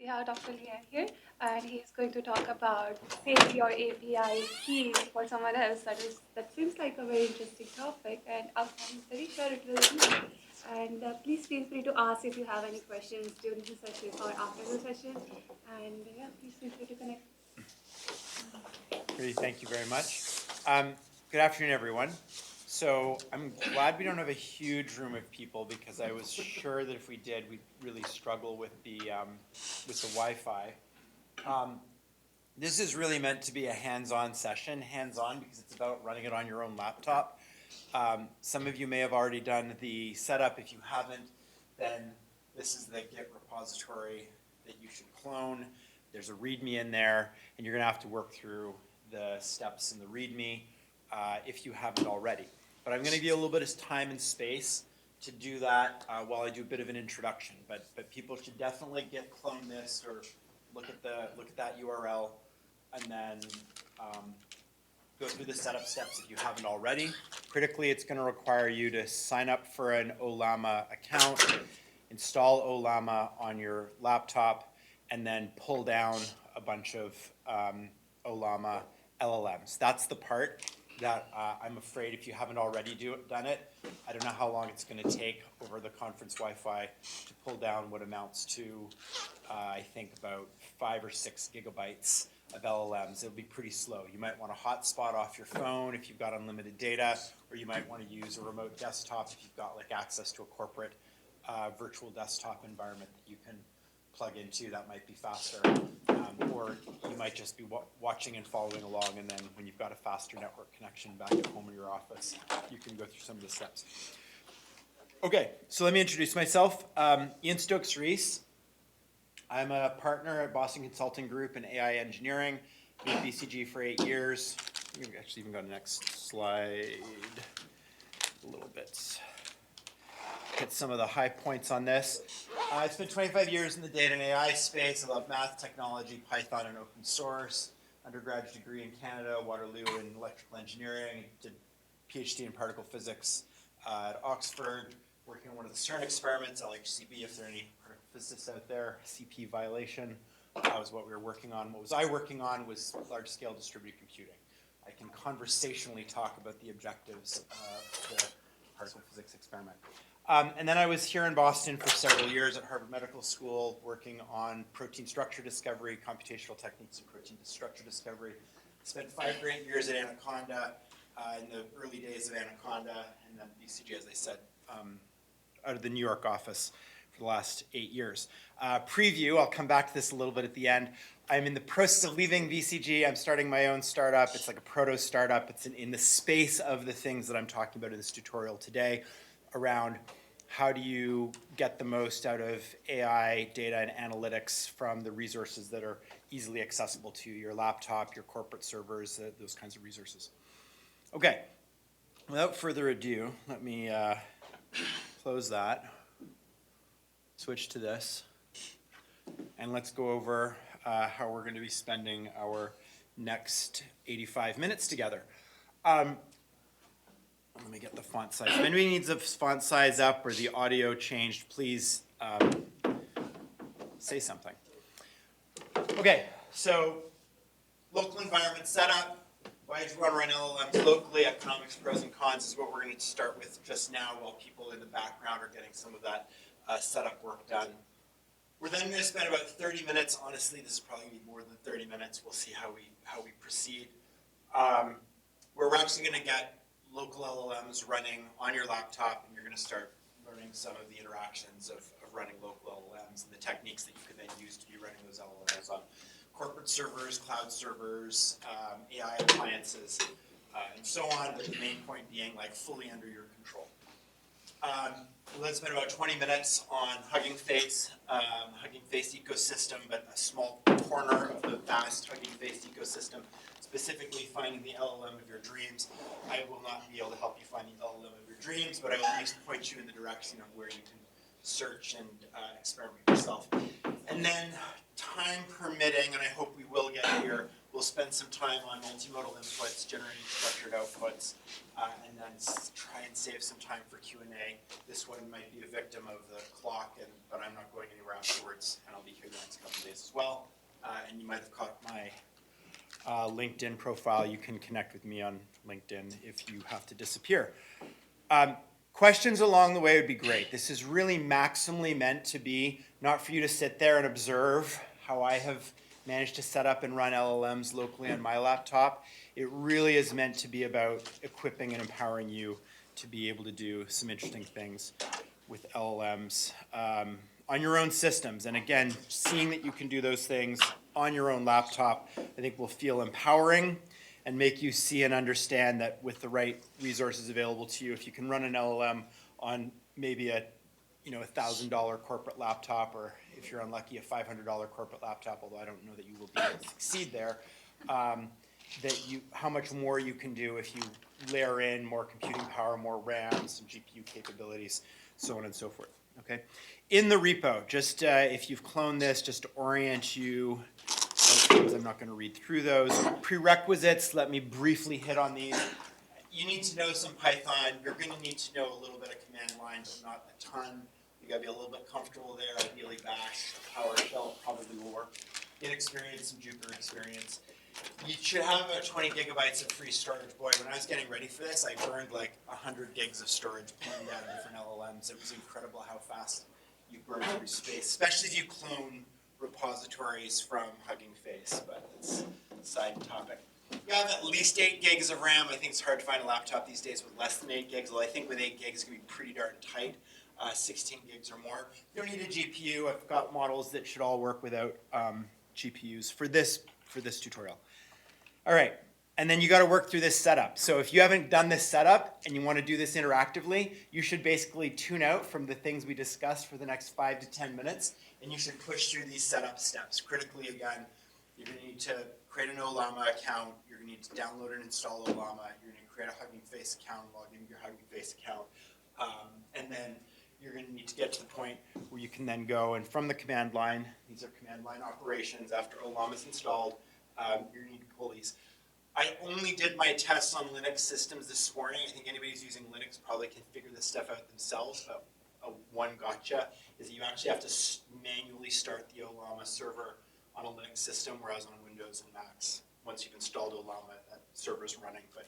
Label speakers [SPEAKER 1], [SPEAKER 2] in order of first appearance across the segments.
[SPEAKER 1] We have Dr. Lian here, and he's going to talk about say your API keys for someone else. That seems like a very interesting topic, and I'm very sure it will be. And please feel free to ask if you have any questions during the session or after the session. And yeah, please feel free to connect.
[SPEAKER 2] Great, thank you very much. Good afternoon, everyone. So I'm glad we don't have a huge room of people because I was sure that if we did, we'd really struggle with the Wi-Fi. This is really meant to be a hands-on session, hands-on because it's about running it on your own laptop. Some of you may have already done the setup. If you haven't, then this is the Git repository that you should clone. There's a README in there, and you're going to have to work through the steps in the README if you haven't already. But I'm going to give you a little bit of time and space to do that while I do a bit of an introduction. But people should definitely clone this or look at that URL, and then go through the setup steps if you haven't already. Critically, it's going to require you to sign up for an Ollama account, install Ollama on your laptop, and then pull down a bunch of Ollama LLMs. That's the part that I'm afraid if you haven't already done it, I don't know how long it's going to take over the conference Wi-Fi to pull down what amounts to, I think, about 5 or 6 gigabytes of LLMs. It'll be pretty slow. You might want a hotspot off your phone if you've got unlimited data, or you might want to use a remote desktop if you've got like access to a corporate virtual desktop environment that you can plug into. That might be faster. Or you might just be watching and following along, and then when you've got a faster network connection back at home or your office, you can go through some of the steps. Okay, so let me introduce myself. Ian Stokes-Rees. I'm a partner at Boston Consulting Group in AI engineering. Been at BCG for 8 years. You can actually even go to the next slide a little bit. Hit some of the high points on this. I spent 25 years in the data and AI space. I love math, technology, Python, and open source. Undergraduate degree in Canada, Waterloo in electrical engineering. Did PhD in particle physics at Oxford, working on one of the CERN experiments, LHCb, if there are any particle physicists out there. CP violation. That was what we were working on. What was I working on was large-scale distributed computing. I can conversationally talk about the objectives of the particle physics experiment. And then I was here in Boston for several years at Harvard Medical School working on protein structure discovery, computational techniques in protein structure discovery. Spent 5 great years at Anaconda in the early days of Anaconda, and then BCG, as I said, out of the New York office for the last 8 years. Preview, I'll come back to this a little bit at the end. I'm in the process of leaving BCG. I'm starting my own startup. It's like a proto-startup. It's in the space of the things that I'm talking about in this tutorial today, around how do you get the most out of AI, data, and analytics from the resources that are easily accessible to you, your laptop, your corporate servers, those kinds of resources. Okay, without further ado, let me close that, switch to this, and let's go over how we're going to be spending our next 85 minutes together. Let me get the font size. If anybody needs a font size up or the audio changed, please say something. Okay, so local environment setup. Why do you want to run LLMs locally? Economics, pros and cons is what we're going to start with just now while people in the background are getting some of that setup work done. We're then going to spend about 30 minutes. Honestly, this is probably going to be more than 30 minutes. We'll see how we proceed. We're actually going to get local LLMs running on your laptop, and you're going to start learning some of the interactions of running local LLMs and the techniques that you can then use to be running those LLMs on corporate servers, cloud servers, AI appliances, and so on, but the main point being like fully under your control. Let's spend about 20 minutes on Hugging Face ecosystem, but a small corner of the vast Hugging Face ecosystem, specifically finding the LLM of your dreams. I will not be able to help you find the LLM of your dreams, but I will at least point you in the direction of where you can search and experiment yourself. And then, time permitting, and I hope we will get here, we'll spend some time on multimodal inputs, generating structured outputs, and then try and save some time for Q&A. This one might be a victim of the clock, but I'm not going anywhere afterwards, and I'll be here the next couple of days as well. And you might have caught my LinkedIn profile. You can connect with me on LinkedIn if you have to disappear. Questions along the way would be great. This is really maximally meant to be not for you to sit there and observe how I have managed to set up and run LLMs locally on my laptop. It really is meant to be about equipping and empowering you to be able to do some interesting things with LLMs on your own systems. And again, seeing that you can do those things on your own laptop, I think will feel empowering and make you see and understand that with the right resources available to you, if you can run an LLM on maybe a $1,000 corporate laptop, or if you're unlucky, a $500 corporate laptop, although I don't know that you will be able to succeed there, how much more you can do if you layer in more computing power, more RAM, some GPU capabilities, so on and so forth. Okay, in the repo, just if you've cloned this, just to orient you, I'm not going to read through those. Prerequisites, let me briefly hit on these. You need to know some Python. You're going to need to know a little bit of command line, but not a ton. You got to be a little bit comfortable there. Ideally, Bash, PowerShell probably will work. Get experience, some Jupyter experience. You should have about 20 gigabytes of free storage. Boy, when I was getting ready for this, I burned like 100 gigs of storage pulling down different LLMs. It was incredible how fast you burn through space, especially if you clone repositories from Hugging Face, but that's a side topic. You have at least 8 gigs of RAM. I think it's hard to find a laptop these days with less than 8 gigs, although I think with 8 gigs it's going to be pretty darn tight. 16 gigs or more. You don't need a GPU. I've got models that should all work without GPUs for this tutorial. All right, and then you got to work through this setup. So if you haven't done this setup and you want to do this interactively, you should basically tune out from the things we discussed for the next 5 to 10 minutes, and you should push through these setup steps. Critically, again, you're going to need to create an Ollama account. You're going to need to download and install Ollama. You're going to create a Hugging Face account, log into your Hugging Face account, and then you're going to need to get to the point where you can then go and from the command line, these are command line operations after Ollama is installed, you're going to need to pull these. I only did my tests on Linux systems this morning. I think anybody who's using Linux probably can figure this stuff out themselves, but one gotcha is that you actually have to manually start the Ollama server on a Linux system, whereas on Windows and Macs, once you've installed Ollama, that server's running, but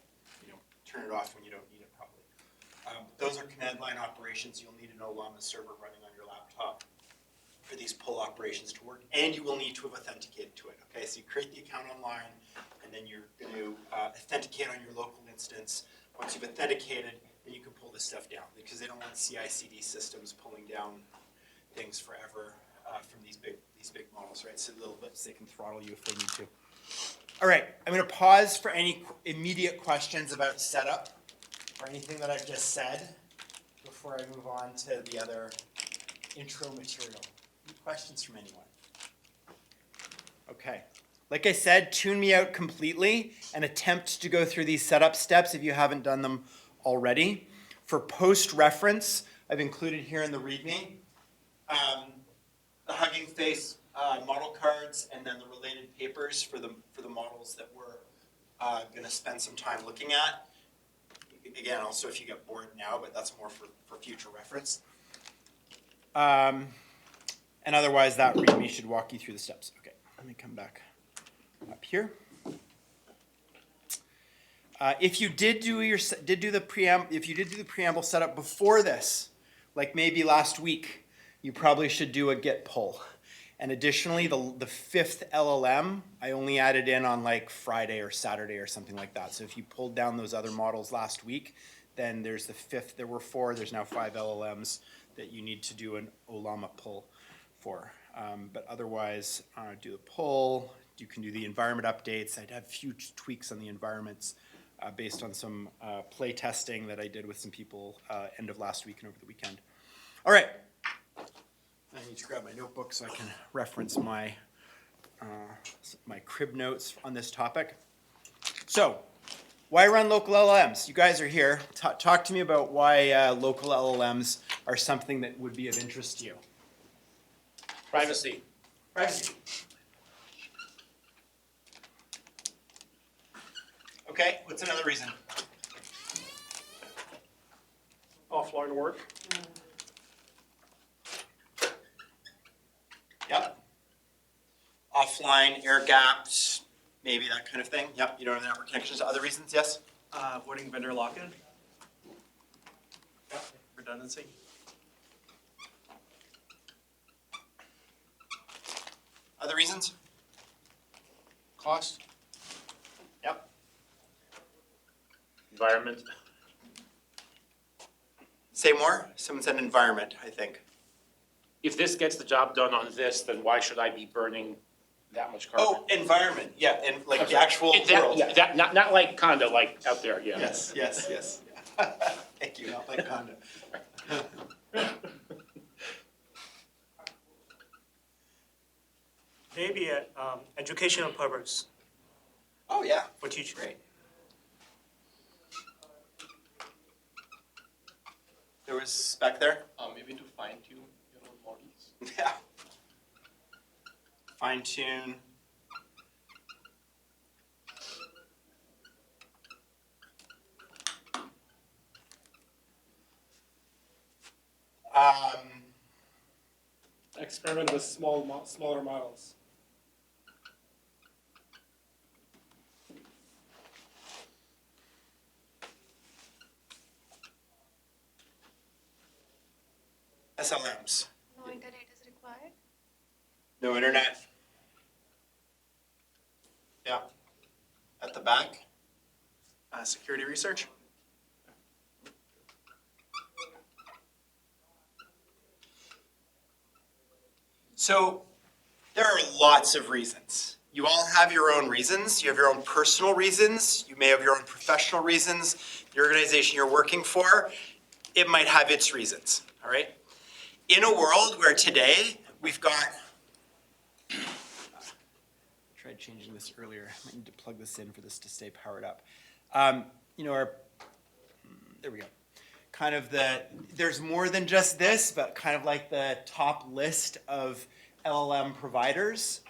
[SPEAKER 2] turn it off when you don't need it probably. Those are command line operations. You'll need an Ollama server running on your laptop for these pull operations to work, and you will need to have authenticated to it. Okay, so you create the account online, and then you're going to authenticate on your local instance. Once you've authenticated, then you can pull this stuff down, because they don't want CI/CD systems pulling down things forever from these big models, right? So little bits they can throttle you if they need to. All right, I'm going to pause for any immediate questions about setup or anything that I've just said before I move on to the other intro material. Any questions from anyone? Okay. Like I said, tune me out completely and attempt to go through these setup steps if you haven't done them already. For post-reference, I've included here in the README the Hugging Face model cards and then the related papers for the models that we're going to spend some time looking at. Again, also if you get bored now, but that's more for future reference. And otherwise, that README should walk you through the steps. Okay, let me come back up here. If you did do the preamble setup before this, like maybe last week, you probably should do a git pull. And additionally, the fifth LLM, I only added in on like Friday or Saturday or something like that. So if you pulled down those other models last week, then there's the fifth. There were 4. There's now 5 LLMs that you need to do an Ollama pull for. But otherwise, do the pull. You can do the environment updates. I'd have few tweaks on the environments based on some play testing that I did with some people end of last week and over the weekend. All right. I need to grab my notebook so I can reference my crib notes on this topic. So, why run local LLMs? You guys are here. Talk to me about why local LLMs are something that would be of interest to you.
[SPEAKER 3] Privacy.
[SPEAKER 2] Privacy. Okay, what's another reason?
[SPEAKER 3] Offline work.
[SPEAKER 2] Yep. offline, air gaps, maybe that kind of thing. Yep, you don't have the network connections. Other reasons, yes?
[SPEAKER 3] Avoiding vendor lock-in. Redundancy.
[SPEAKER 2] Other reasons?
[SPEAKER 3] Cost.
[SPEAKER 2] Yep.
[SPEAKER 3] Environment.
[SPEAKER 2] Say more? Someone said environment, I think.
[SPEAKER 4] If this gets the job done on this, then why should I be burning that much carbon?
[SPEAKER 2] Oh, environment, yeah, and like the actual world.
[SPEAKER 4] That, not like condo, like out there, yeah.
[SPEAKER 2] Yes, yes, yes. Thank you, not like condo.
[SPEAKER 5] Maybe educational purpose
[SPEAKER 2] Oh, yeah,
[SPEAKER 5] for teaching.
[SPEAKER 2] great. There was back there?
[SPEAKER 6] Maybe to fine tune your own models.
[SPEAKER 2] Yeah. Fine tune.
[SPEAKER 7] Experiment with smaller models.
[SPEAKER 2] SLMs.
[SPEAKER 1] No internet is required.
[SPEAKER 2] No internet. Yeah. At the back.
[SPEAKER 3] Security research.
[SPEAKER 2] So there are lots of reasons. You all have your own reasons. You have your own personal reasons. You may have your own professional reasons. The organization you're working for, it might have its reasons, all right? In a world where today we've got, tried changing this earlier. I might need to plug this in for this to stay powered up. There we go. Kind of there's more than just this, but kind of like the top list of LLM providers,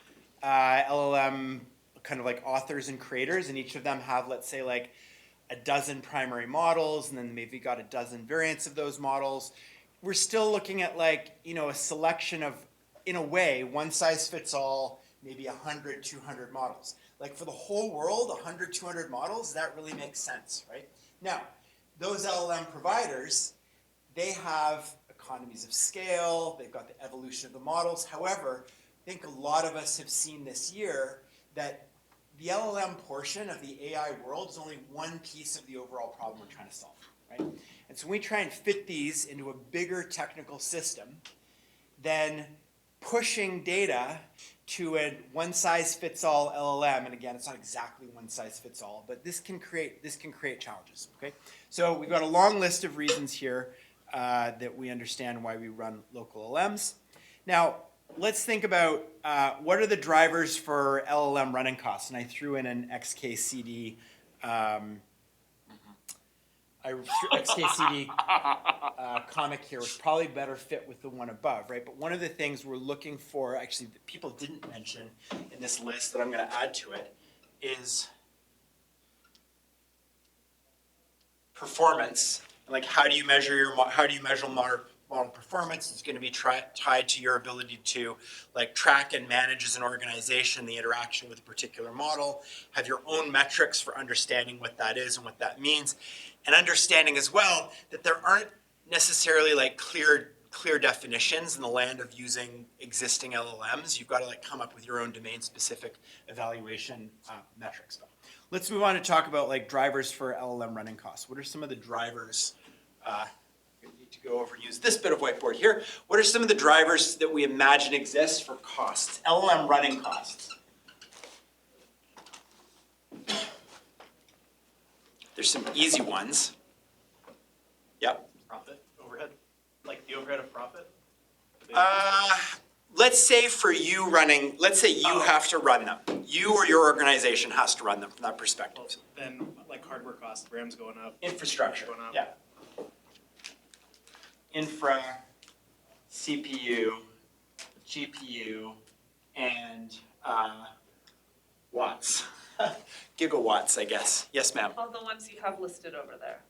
[SPEAKER 2] LLM kind of like authors and creators, and each of them have, let's say, like a dozen primary models, and then maybe got a dozen variants of those models. We're still looking at like, a selection of, in a way, one size fits all, maybe 100, 200 models. Like for the whole world, 100, 200 models, that really makes sense, right? Now, those LLM providers, they have economies of scale, they've got the evolution of the models. However, I think a lot of us have seen this year that the LLM portion of the AI world is only one piece of the overall problem we're trying to solve, right? And so when we try and fit these into a bigger technical system, then pushing data to a one-size-fits-all LLM, and again, it's not exactly one-size-fits-all, but this can create challenges, okay? So we've got a long list of reasons here that we understand why we run local LLMs. Now, let's think about what are the drivers for LLM running costs, and I threw in an XKCD comic here, which probably better fit with the one above, right? But one of the things we're looking for, actually, that people didn't mention in this list that I'm going to add to it, is performance. Like, how do you measure model performance? It's going to be tied to your ability to like track and manage as an organization the interaction with a particular model, have your own metrics for understanding what that is and what that means, and understanding as well that there aren't necessarily like clear definitions in the land of using existing LLMs. You've got to like come up with your own domain-specific evaluation metrics. Let's move on to talk about like drivers for LLM running costs. What are some of the drivers? We need to go over and use this bit of whiteboard here. What are some of the drivers that we imagine exist for costs, LLM running costs? There's some easy ones. Yep.
[SPEAKER 3] Profit, overhead, like the overhead of profit.
[SPEAKER 2] Let's say for you running, let's say you have to run them. You or your organization has to run them from that perspective.
[SPEAKER 3] Then like hardware costs, RAM's going up.
[SPEAKER 2] Infrastructure,
[SPEAKER 3] Going up.
[SPEAKER 2] yeah. Infra, CPU, GPU, and watts. Gigawatts, I guess. Yes, ma'am.
[SPEAKER 8] All the ones you have listed over there.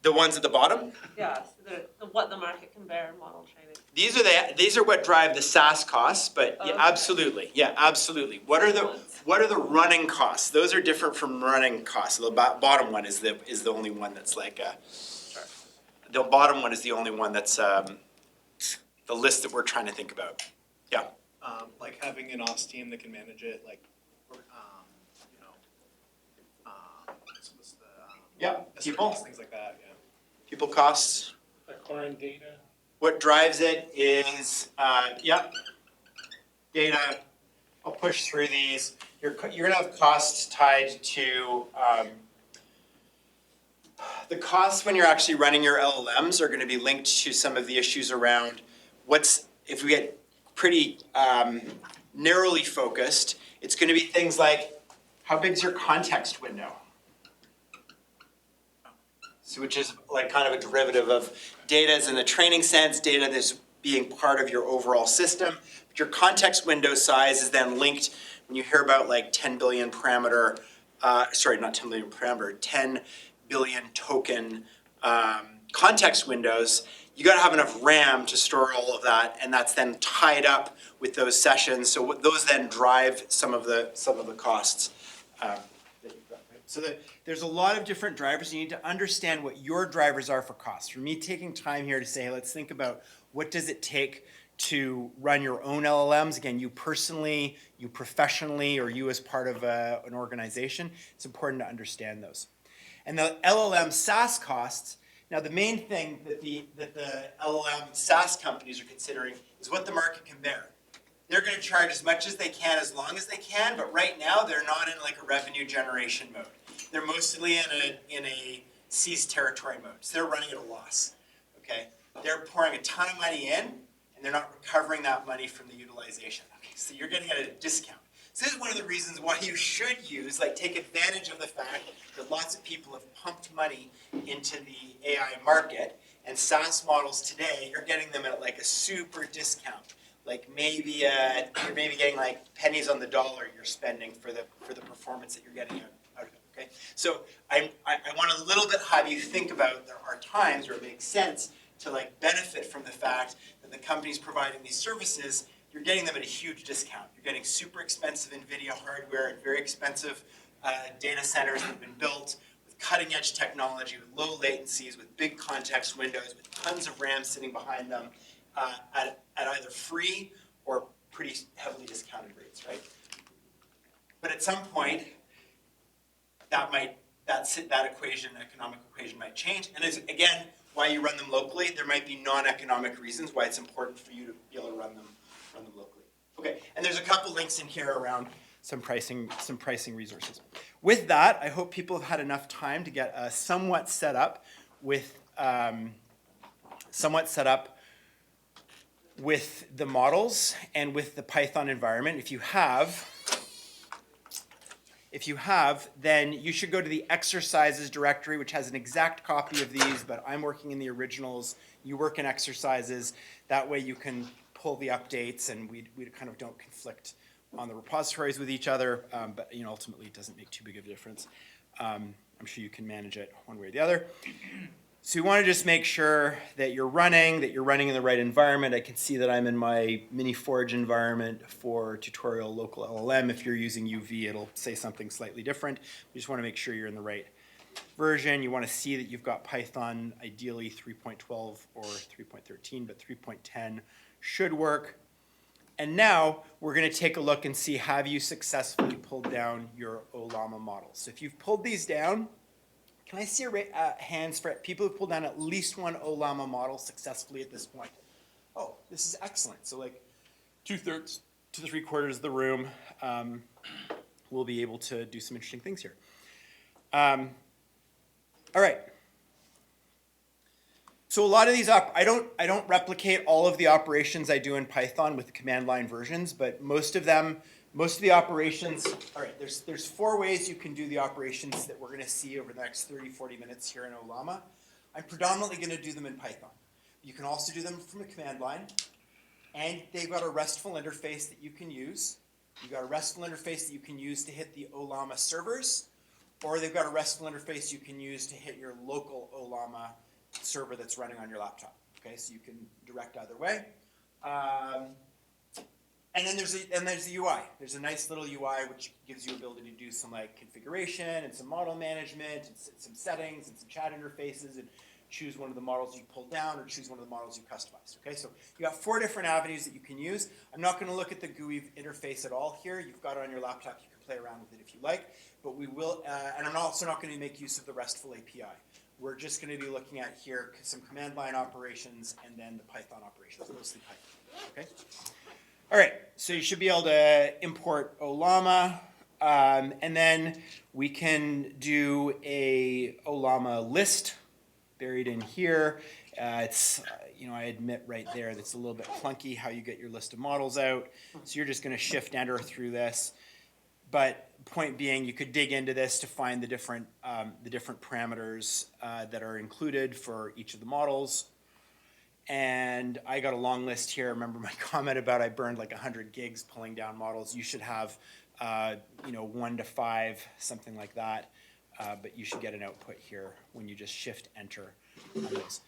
[SPEAKER 2] The ones at the bottom?
[SPEAKER 8] Yeah, so the what the market can bear in model training.
[SPEAKER 2] These are what drive the SaaS costs, but yeah,
[SPEAKER 8] Okay.
[SPEAKER 2] absolutely. Yeah, absolutely. What are the running costs? Those are different from running costs. The bottom one is the only one that's like the bottom one is the only one that's the list that we're trying to think about. Yeah.
[SPEAKER 3] Like having an ops team that can manage it, like, you know, what's the,
[SPEAKER 2] Yeah, people.
[SPEAKER 3] SREs, things like that, yeah.
[SPEAKER 2] People costs.
[SPEAKER 7] Acquiring data.
[SPEAKER 2] What drives it is, data. I'll push through these. You're gonna have costs tied to, the costs when you're actually running your LLMs are gonna be linked to some of the issues around if we get pretty narrowly focused, it's gonna be things like, how big's your context window? So which is like kind of a derivative of data is in the training sense, data that's being part of your overall system. But your context window size is then linked when you hear about like 10 billion parameter, sorry, not 10 billion parameter, 10 billion token context windows. You got to have enough RAM to store all of that, and that's then tied up with those sessions. So those then drive some of the costs. That you've got, right? So there's a lot of different drivers. You need to understand what your drivers are for costs. For me, taking time here to say, let's think about what does it take to run your own LLMs. Again, you personally, you professionally, or you as part of an organization. It's important to understand those. And the LLM SaaS costs. Now, the main thing that the LLM SaaS companies are considering is what the market can bear. They're going to charge as much as they can, as long as they can, but right now they're not in like a revenue generation mode. They're mostly in a seized territory mode. So they're running at a loss. Okay, they're pouring a ton of money in, and they're not recovering that money from the utilization. Okay, so you're getting at a discount. So this is one of the reasons why you should take advantage of the fact that lots of people have pumped money into the AI market, and SaaS models today, you're getting them at like a super discount. Like maybe you're maybe getting like pennies on the dollar you're spending for the performance that you're getting out of it. Okay, so I want a little bit have you think about there are times where it makes sense to like benefit from the fact that the companies providing these services, you're getting them at a huge discount. You're getting super expensive NVIDIA hardware and very expensive data centers that have been built with cutting edge technology, with low latencies, with big context windows, with tons of RAM sitting behind them at either free or pretty heavily discounted rates, right? But at some point, that economic equation might change. And as, again, why you run them locally, there might be non-economic reasons why it's important for you to be able to run them locally. Okay, and there's a couple links in here around some pricing resources. With that, I hope people have had enough time to get somewhat set up with the models and with the Python environment. If you have, then you should go to the exercises directory, which has an exact copy of these, but I'm working in the originals. You work in exercises. That way you can pull the updates, and we kind of don't conflict on the repositories with each other, but ultimately it doesn't make too big of a difference. I'm sure you can manage it one way or the other. So you want to just make sure that you're running in the right environment. I can see that I'm in my mini Forge environment for tutorial local LLM. If you're using UV, it'll say something slightly different. You just want to make sure you're in the right version. You want to see that you've got Python, ideally 3.12 or 3.13, but 3.10 should work. And now we're going to take a look and see, have you successfully pulled down your OLAMA models? So if you've pulled these down, can I see hands for people who've pulled down at least one OLAMA model successfully at this point? Oh, this is excellent. So like 2/3 to 3/4 of the room will be able to do some interesting things here. All right. So a lot of these, I don't replicate all of the operations I do in Python with the command line versions, but most of the operations, all right, there's 4 ways you can do the operations that we're going to see over the next 30, 40 minutes here in OLAMA. I'm predominantly going to do them in Python. You can also do them from a command line, and they've got a RESTful interface that you can use. You've got a RESTful interface that you can use to hit the OLAMA servers, or they've got a RESTful interface you can use to hit your local Ollama server that's running on your laptop. Okay, so you can direct either way. And then there's the UI. There's a nice little UI which gives you ability to do some like configuration and some model management and some settings and some chat interfaces and choose one of the models you pull down or choose one of the models you customize. Okay, so you got 4 different avenues that you can use. I'm not going to look at the GUI interface at all here. You've got it on your laptop. You can play around with it if you like. But we will, and I'm also not going to make use of the RESTful API. We're just going to be looking at here some command line operations and then the Python operations, mostly Python. Okay. All right, so you should be able to import Ollama, and then we can do a Ollama list buried in here. It's, I admit right there that's a little bit clunky how you get your list of models out. So you're just going to shift enter through this. But point being, you could dig into this to find the different parameters that are included for each of the models. And I got a long list here. Remember my comment about I burned like 100 gigs pulling down models. You should have, 1 to 5, something like that. But you should get an output here when you just shift enter on those.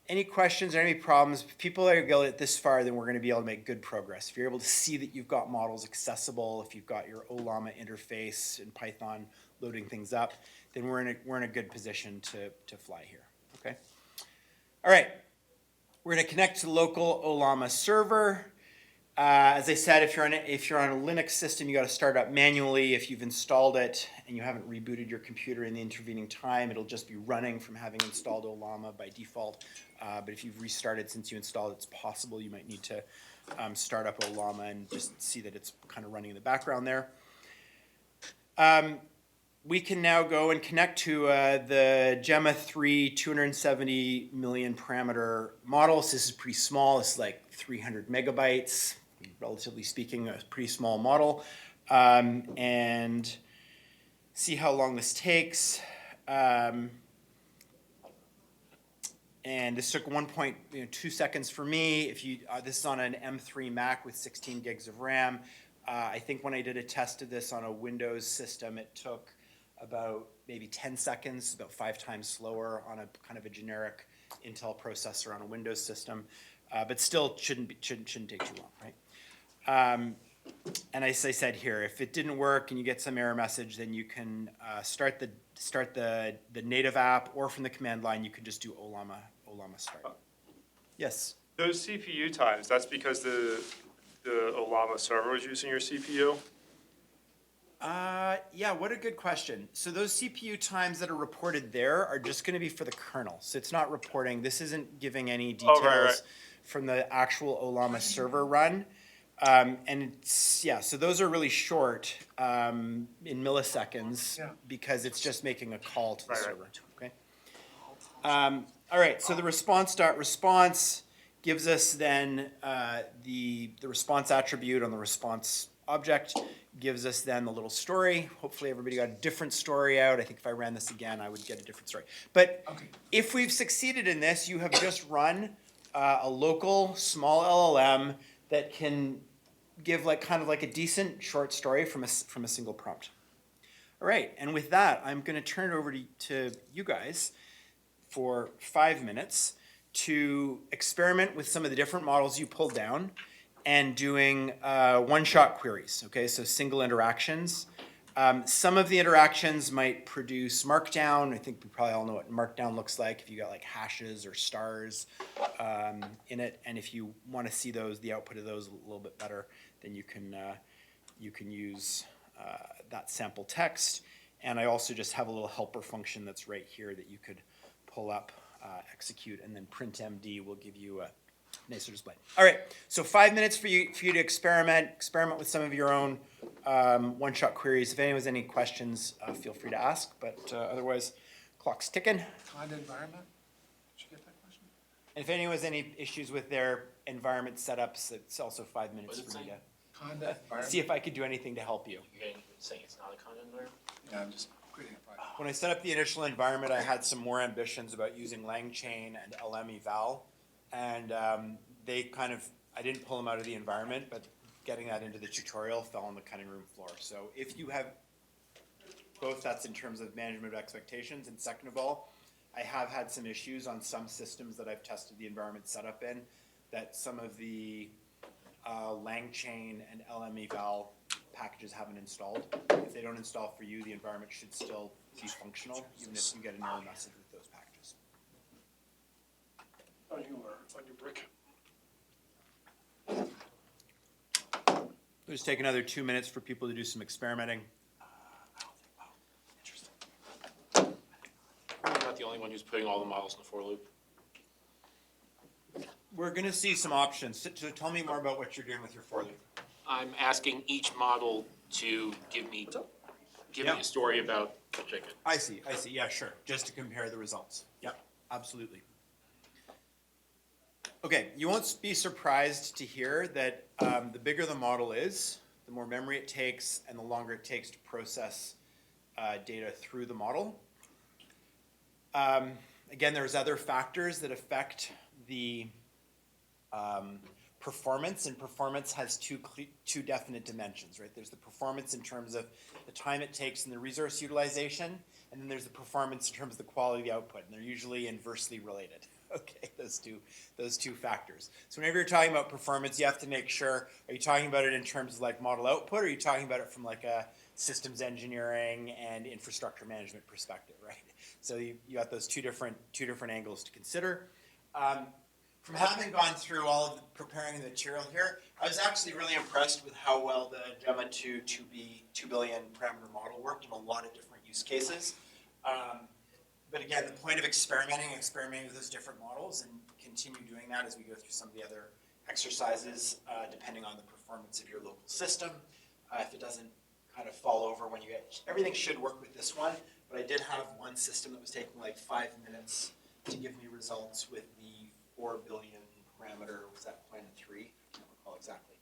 [SPEAKER 2] Any questions or any problems? If people are going to get this far, then we're going to be able to make good progress. If you're able to see that you've got models accessible, if you've got your Ollama interface in Python loading things up, then we're in a good position to fly here. Okay. All right. We're going to connect to the local Ollama server. As I said, if you're on a Linux system, you got to start up manually. If you've installed it and you haven't rebooted your computer in the intervening time, it'll just be running from having installed Ollama by default. But if you've restarted since you installed it, it's possible you might need to start up Ollama and just see that it's kind of running in the background there. We can now go and connect to the Gemma 3 270 million parameter model. So this is pretty small. It's like 300 megabytes, relatively speaking, a pretty small model. And see how long this takes. And this took 1.2 seconds for me. If you, this is on an M3 Mac with 16 gigs of RAM. I think when I did a test of this on a Windows system, it took about maybe 10 seconds, about 5 times slower on a kind of a generic Intel processor on a Windows system, but still shouldn't take too long, right? And as I said here, if it didn't work and you get some error message, then you can start the native app, or from the command line, you can just do Ollama start. Yes?
[SPEAKER 9] Those CPU times, that's because the Ollama server was using your CPU?
[SPEAKER 2] Yeah, what a good question. So those CPU times that are reported there are just going to be for the kernel. So it's not reporting. This isn't giving any details
[SPEAKER 9] right.
[SPEAKER 2] from the actual Ollama server run. And it's, yeah, so those are really short in milliseconds because it's just making a call to the server. Okay. All right, so the response gives us then the response attribute on the response object, gives us then the little story. Hopefully everybody got a different story out. I think if I ran this again, I would get a different story. But if we've succeeded in this, you have just run a local small LLM that can give kind of like a decent short story from a single prompt. All right, and with that, I'm going to turn it over to you guys for 5 minutes to experiment with some of the different models you pulled down and doing one-shot queries, okay, so single interactions. Some of the interactions might produce markdown. I think we probably all know what markdown looks like if you got like hashes or stars in it. And if you want to see those, the output of those a little bit better, then you can use that sample text. And I also just have a little helper function that's right here that you could pull up, execute, and then printmd will give you a nicer display. All right, so 5 minutes for you to experiment with some of your own one-shot queries. If anyone has any questions, feel free to ask, but otherwise, clock's ticking.
[SPEAKER 10] Conda environment? Did you get that question?
[SPEAKER 2] And if anyone has any issues with their environment setups, it's also 5 minutes for me
[SPEAKER 10] Conda
[SPEAKER 2] to
[SPEAKER 10] environment?
[SPEAKER 2] see if I could do anything to help you.
[SPEAKER 4] You're saying it's not a conda environment?
[SPEAKER 10] Yeah, I'm just creating a project.
[SPEAKER 2] When I set up the initial environment, I had some more ambitions about using LangChain and LM-eval, and I didn't pull them out of the environment, but getting that into the tutorial fell on the cutting room floor. So if you have Both that's in terms of management of expectations, and second of all, I have had some issues on some systems that I've tested the environment setup in, that some of the LangChain and LM-eval packages haven't installed. If they don't install for you, the environment should still be functional, even if you get an error message with those packages.
[SPEAKER 10] Oh, you are on your brick.
[SPEAKER 2] We'll just take another 2 minutes for people to do some experimenting.
[SPEAKER 4] I'm not the only one who's putting all the models in the for loop.
[SPEAKER 2] We're going to see some options. So tell me more about what you're doing with your for loop.
[SPEAKER 4] I'm asking each model to give me a story about the chicken.
[SPEAKER 2] I see. Yeah, sure. Just to compare the results. Yep, absolutely. Okay, you won't be surprised to hear that the bigger the model is, the more memory it takes, and the longer it takes to process data through the model. Again, there's other factors that affect the performance, and performance has two definite dimensions, right? There's the performance in terms of the time it takes and the resource utilization, and then there's the performance in terms of the quality of the output, and they're usually inversely related. Okay, those two factors. So whenever you're talking about performance, you have to make sure, are you talking about it in terms of like model output, or are you talking about it from like a systems engineering and infrastructure management perspective, right? So you got those two different angles to consider. From having gone through all of preparing the material here, I was actually really impressed with how well the Gemma 2 2 billion parameter model worked in a lot of different use cases. But again, the point of experimenting with those different models, and continue doing that as we go through some of the other exercises, depending on the performance of your local system. If it doesn't kind of fall over when you get, everything should work with this one, but I did have one system that was taking like 5 minutes to give me results with the 4 billion parameter, was that 0.3? I can't recall exactly.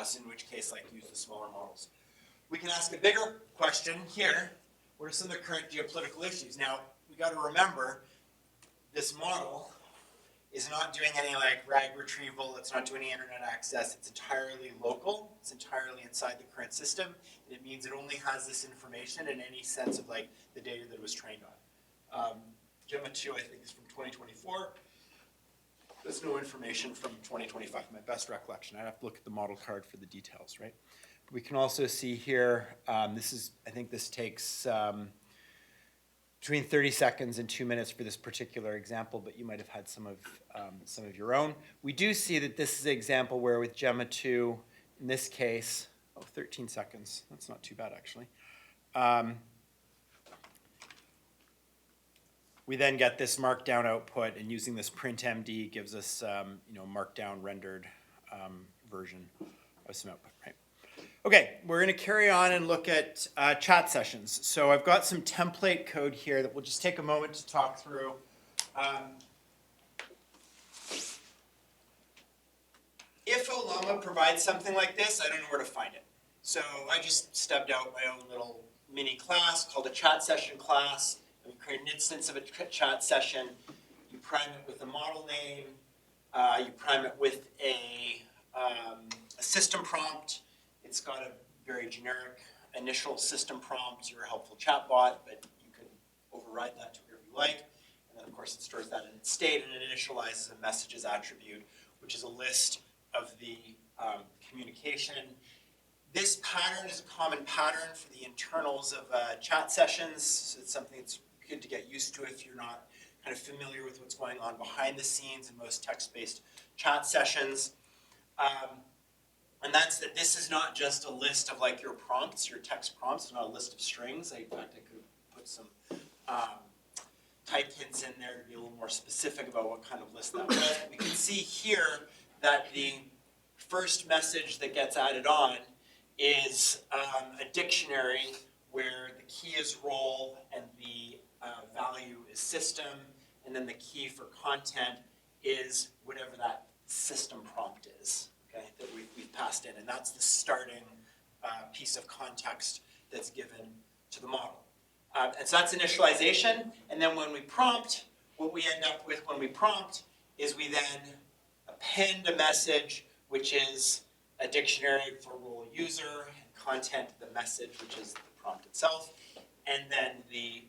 [SPEAKER 2] So in which case, like, use the smaller models. We can ask a bigger question here. What are some of the current geopolitical issues? Now, we got to remember, this model is not doing any like RAG retrieval, it's not doing any internet access, it's entirely local, it's entirely inside the current system, and it means it only has this information in any sense of like the data that it was trained on. Gemma 2, I think, is from 2024. There's no information from 2025, my best recollection. I'd have to look at the model card for the details, right? But we can also see here, I think this takes between 30 seconds and 2 minutes for this particular example, but you might have had some of your own. We do see that this is an example where with Gemma 2, in this case, 13 seconds. That's not too bad, actually. We then get this markdown output, and using this printMD gives us, markdown rendered version of some output, right? Okay, we're going to carry on and look at chat sessions. So I've got some template code here that we'll just take a moment to talk through. If Olama provides something like this, I don't know where to find it. So I just stepped out my own little mini class called a chat session class. We create an instance of a chat session. You prime it with a model name. You prime it with a system prompt. It's got a very generic initial system prompt. You're a helpful chatbot, but you can override that to whatever you like. And then, of course, it stores that in its state, and it initializes a messages attribute, which is a list of the communication. This pattern is a common pattern for the internals of chat sessions. So it's something that's good to get used to if you're not kind of familiar with what's going on behind the scenes in most text-based chat sessions. And that's that this is not just a list of like your prompts, your text prompts. It's not a list of strings. In fact, I could have put some type hints in there to be a little more specific about what kind of list that was. We can see here that the first message that gets added on is a dictionary where the key is role and the value is system, and then the key for content is whatever that system prompt is, okay, that we've passed in. And that's the starting piece of context that's given to the model. And so that's initialization. And then when we prompt, what we end up with when we prompt is we then append a message, which is a dictionary for role user, and content, the message, which is the prompt itself. And then the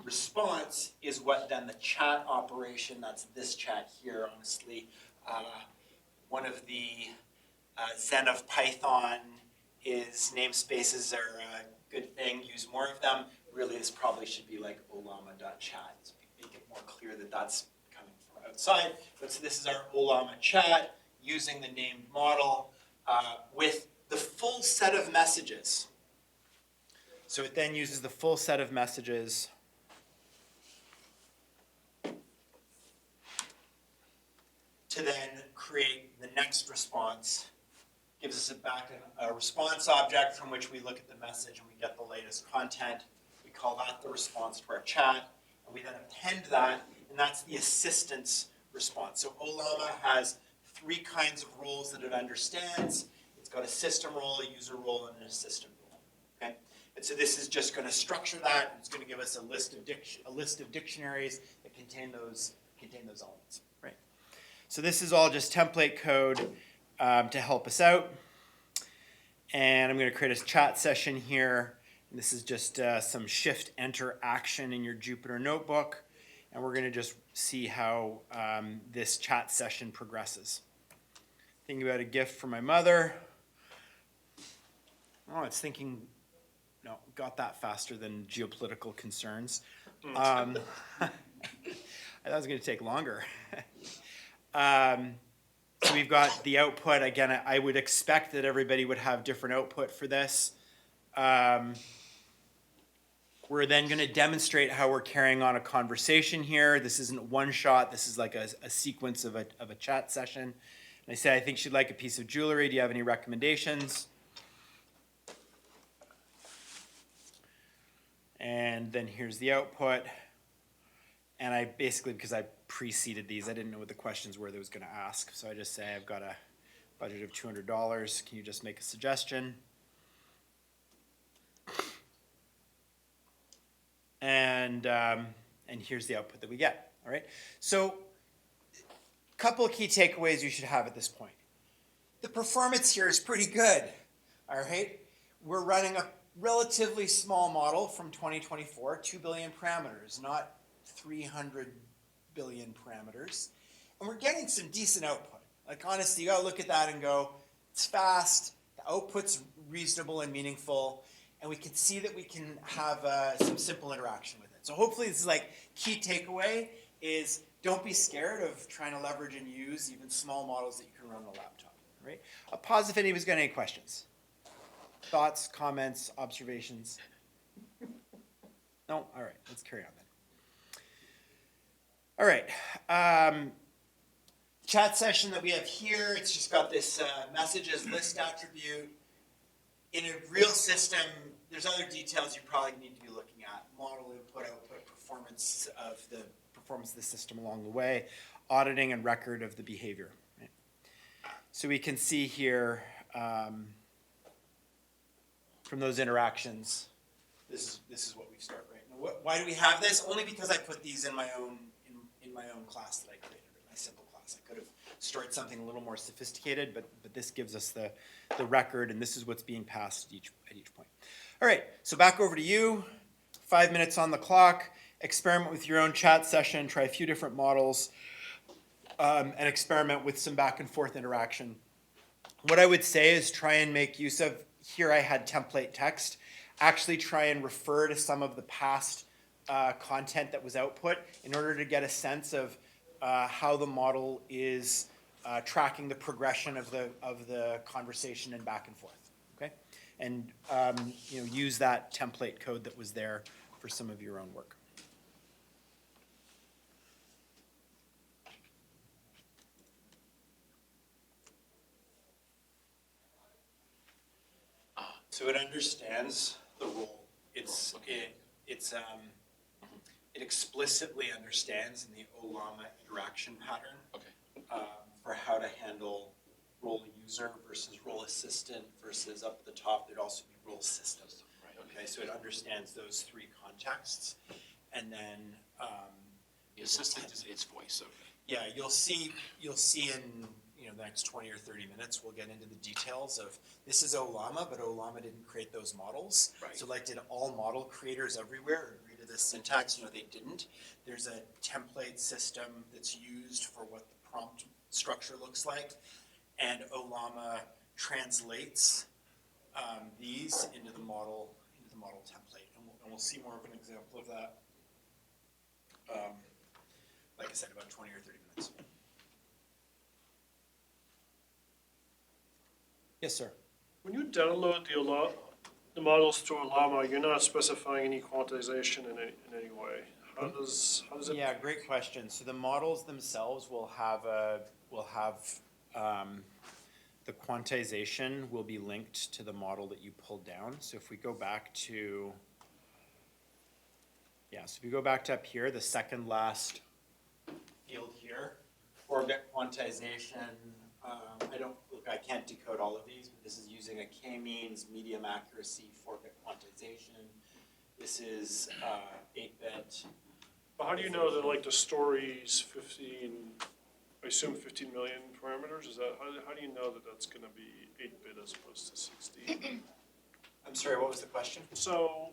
[SPEAKER 2] response is what then the chat operation, that's this chat here, honestly. One of the Zen of Python is namespaces are a good thing, use more of them. Really, this probably should be like olama.chat, so make it more clear that that's coming from outside. But so this is our Olama chat using the named model with the full set of messages. So it then uses the full set of messages to then create the next response. Gives us a response object from which we look at the message and we get the latest content. We call that the response to our chat, and we then append that, and that's the assistance response. So Olama has 3 kinds of roles that it understands. It's got a system role, a user role, and an assistant role. Okay? And so this is just going to structure that, and it's going to give us a list of dictionaries that contain those elements. Right? So this is all just template code to help us out. And I'm going to create a chat session here. And this is just some shift-enter action in your Jupyter notebook. And we're going to just see how this chat session progresses. Thinking about a gift for my mother. Oh, it's thinking, no, got that faster than geopolitical concerns. I thought it was going to take longer. So we've got the output. Again, I would expect that everybody would have different output for this. We're then going to demonstrate how we're carrying on a conversation here. This isn't one shot. This is like a sequence of a chat session. And I say, I think she'd like a piece of jewelry. Do you have any recommendations? And then here's the output. And I basically, because I preceded these, I didn't know what the questions were that I was going to ask. So I just say, I've got a budget of $200. Can you just make a suggestion? And here's the output that we get. All right. So a couple of key takeaways you should have at this point. The performance here is pretty good. All right. We're running a relatively small model from 2024, 2 billion parameters, not 300 billion parameters. And we're getting some decent output. Like, honestly, you got to look at that and go, it's fast, the output's reasonable and meaningful, and we can see that we can have some simple interaction with it. So hopefully this is like key takeaway is don't be scared of trying to leverage and use even small models that you can run on a laptop. Right? I'll pause if anybody's got any questions. Thoughts, comments, observations? No? All right, let's carry on then. All right. Chat session that we have here, it's just got this messages list attribute. In a real system, there's other details you probably need to be looking at. Model input, output, performance of the system along the way, auditing and record of the behavior. Right? So we can see here from those interactions, this is what we start right now. Why do we have this? Only because I put these in my own class that I created, my simple class. I could have stored something a little more sophisticated, but this gives us the record, and this is what's being passed at each point. All right, so back over to you. 5 minutes on the clock. Experiment with your own chat session. Try a few different models, and experiment with some back and forth interaction. What I would say is try and make use of, here I had template text, actually try and refer to some of the past content that was output in order to get a sense of how the model is tracking the progression of the conversation and back and forth. Okay, and use that template code that was there for some of your own work. So it understands the role. It explicitly understands in the Olama interaction pattern for how to handle role user versus role assistant versus up at the top there'd also be role system. Okay, so it understands those 3 contexts, and then
[SPEAKER 4] The assistant is its voice. Okay.
[SPEAKER 2] yeah, you'll see in the next 20 or 30 minutes, we'll get into the details of, this is OLLAMA, but OLLAMA didn't create those models.
[SPEAKER 3] Right.
[SPEAKER 2] So like, did all model creators everywhere agree to this syntax? No, they didn't. There's a template system that's used for what the prompt structure looks like, and OLLAMA translates these into the model template, and we'll see more of an example of that. Like I said, about 20 or 30 minutes. Yes, sir.
[SPEAKER 7] When you download the models to Llama, you're not specifying any quantization in any way. How does it?
[SPEAKER 2] Yeah, great question. So the models themselves will have the quantization will be linked to the model that you pulled down. So if we go back to, so if you go back to up here, the second last field here, 4-bit quantization. I can't decode all of these, but this is using a k-means medium accuracy 4-bit quantization. This is 8-bit.
[SPEAKER 7] But how do you know that like the story's 15? I assume 15 million parameters. Is that how do you know that that's going to be 8-bit as opposed to 16?
[SPEAKER 2] I'm sorry, what was the question?
[SPEAKER 7] So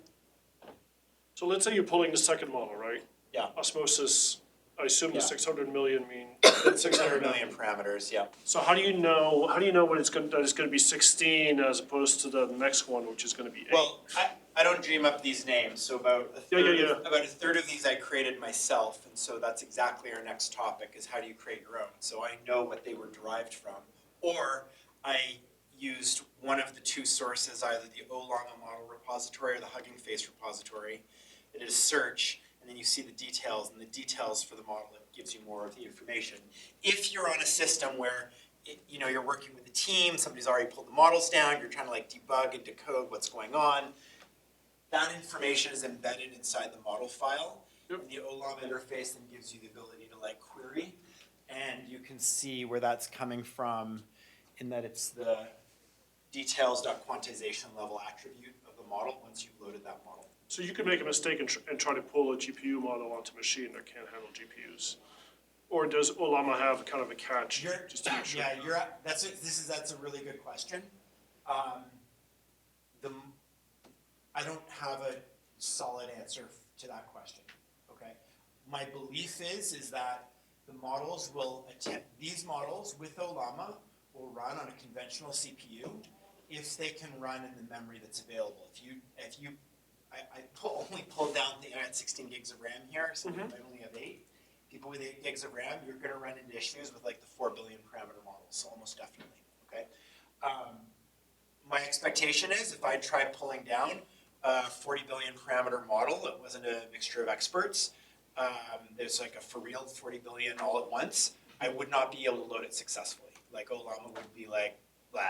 [SPEAKER 7] let's say you're pulling the second model, right?
[SPEAKER 2] Yeah.
[SPEAKER 7] Osmosis. I assume the
[SPEAKER 2] Yeah.
[SPEAKER 7] 600 million mean
[SPEAKER 2] 600 million parameters, yeah.
[SPEAKER 7] So how do you know when that it's going to be 16 as opposed to the next one, which is going to be 8?
[SPEAKER 2] Well, I don't dream up these names, so about a third of these I created myself, and so that's exactly our next topic, is how do you create your own? So I know what they were derived from, or I used one of the two sources, either the OLLAMA model repository or the Hugging Face repository. It is search, and then you see the details, and the details for the model, it gives you more of the information. If you're on a system where you're working with a team, somebody's already pulled the models down, you're trying to like debug and decode what's going on, that information is embedded inside the model file.
[SPEAKER 7] Yep.
[SPEAKER 2] And the OLLAMA interface then gives you the ability to like query, and you can see where that's coming from in that it's the details.quantization level attribute of the model once you've loaded that model.
[SPEAKER 7] So you could make a mistake and try to pull a GPU model onto a machine that can't handle GPUs, or does OLLAMA have kind of a catch just to make sure?
[SPEAKER 2] Yeah, that's a really good question. I don't have a solid answer to that question. Okay, my belief is that the models will these models with OLLAMA will run on a conventional CPU if they can run in the memory that's available. I only pulled down I had 16 gigs of RAM here, so I only have 8. People with 8 gigs of RAM, you're going to run into issues with like the 4 billion parameter models, so almost definitely. Okay. My expectation is if I try pulling down a 40 billion parameter model that wasn't a mixture of experts, there's like a for real 40 billion all at once, I would not be able to load it successfully. Like OLLAMA would be like, blah,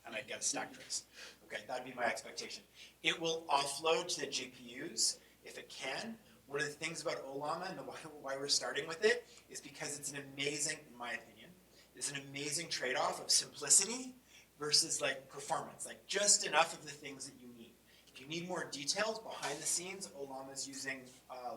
[SPEAKER 2] and I'd get a stack trace. Okay, that'd be my expectation. It will offload to the GPUs if it can. One of the things about OLLAMA and why we're starting with it is because it's an amazing, in my opinion, it's an amazing trade-off of simplicity versus like performance, like just enough of the things that you need. If you need more details behind the scenes, OLLAMA is using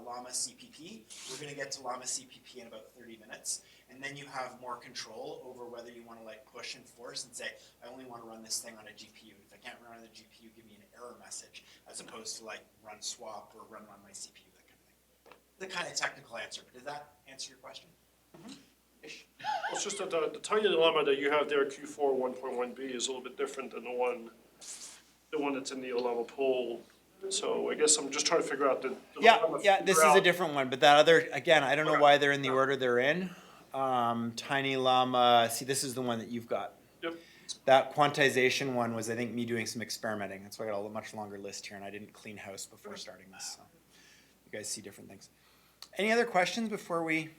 [SPEAKER 2] Llama CPP. We're going to get to Llama CPP in about 30 minutes. And then you have more control over whether you want to like push and force and say, I only want to run this thing on a GPU. If I can't run on the GPU, give me an error message, as opposed to like run swap or run on my CPU, that kind of thing. The kind of technical answer, but does that answer your question? Ish.
[SPEAKER 7] It's just that the tiny llama that you have there, Q4 1.1b, is a little bit different than the one that's in the OLLAMA pool. So I guess I'm just trying to figure out
[SPEAKER 2] This is a different one, but that other, again, I don't know why they're in the order they're in. Tiny llama, see, this is the one that you've got.
[SPEAKER 7] Yep.
[SPEAKER 2] That quantization one was, I think, me doing some experimenting. That's why I got a much longer list here, and I didn't clean house before starting this. So you guys see different things. Any other questions before we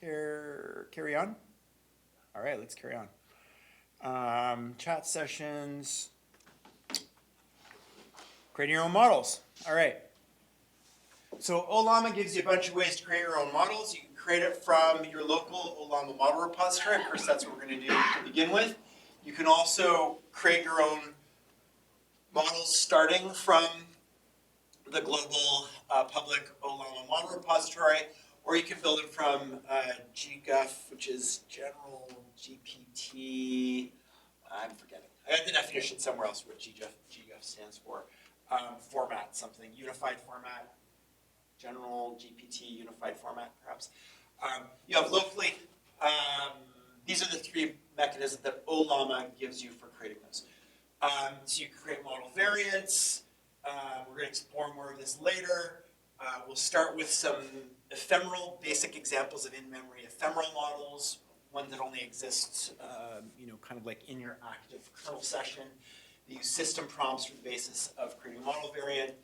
[SPEAKER 2] carry on? All right, let's carry on. Chat sessions. Creating your own models. All right. So OLLAMA gives you a bunch of ways to create your own models. You can create it from your local OLLAMA model repository. Of course, that's what we're going to do to begin with. You can also create your own models starting from the global public OLLAMA model repository, or you can build it from GGUF, which is General GPU I'm forgetting. I got the definition somewhere else, what GGF stands for. Format something, unified format, general GPT unified format, perhaps. You have locally, these are the three mechanisms that OLAMA gives you for creating those. So you can create model variants. We're going to explore more of this later. We'll start with some ephemeral, basic examples of in-memory ephemeral models, one that only exists, kind of like in your active kernel session. They use system prompts for the basis of creating a model variant.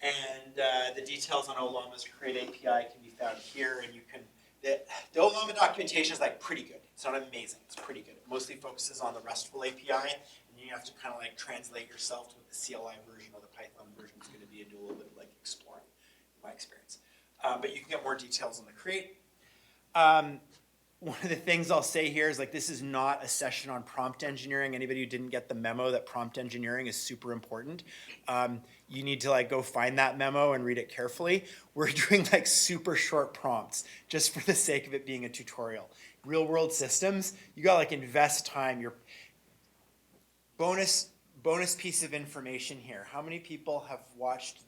[SPEAKER 2] And the details on OLAMA's create API can be found here. And you can, the OLAMA documentation is like pretty good. It's not amazing, it's pretty good. It mostly focuses on the RESTful API. And you have to kind of like translate yourself to what the CLI version or the Python version is going to be and do a little bit of like exploring, in my experience. But you can get more details on the create. One of the things I'll say here is like this is not a session on prompt engineering. Anybody who didn't get the memo that prompt engineering is super important, you need to like go find that memo and read it carefully. We're doing like super short prompts just for the sake of it being a tutorial. Real world systems, you gotta like invest time. Your bonus piece of information here. How many people have watched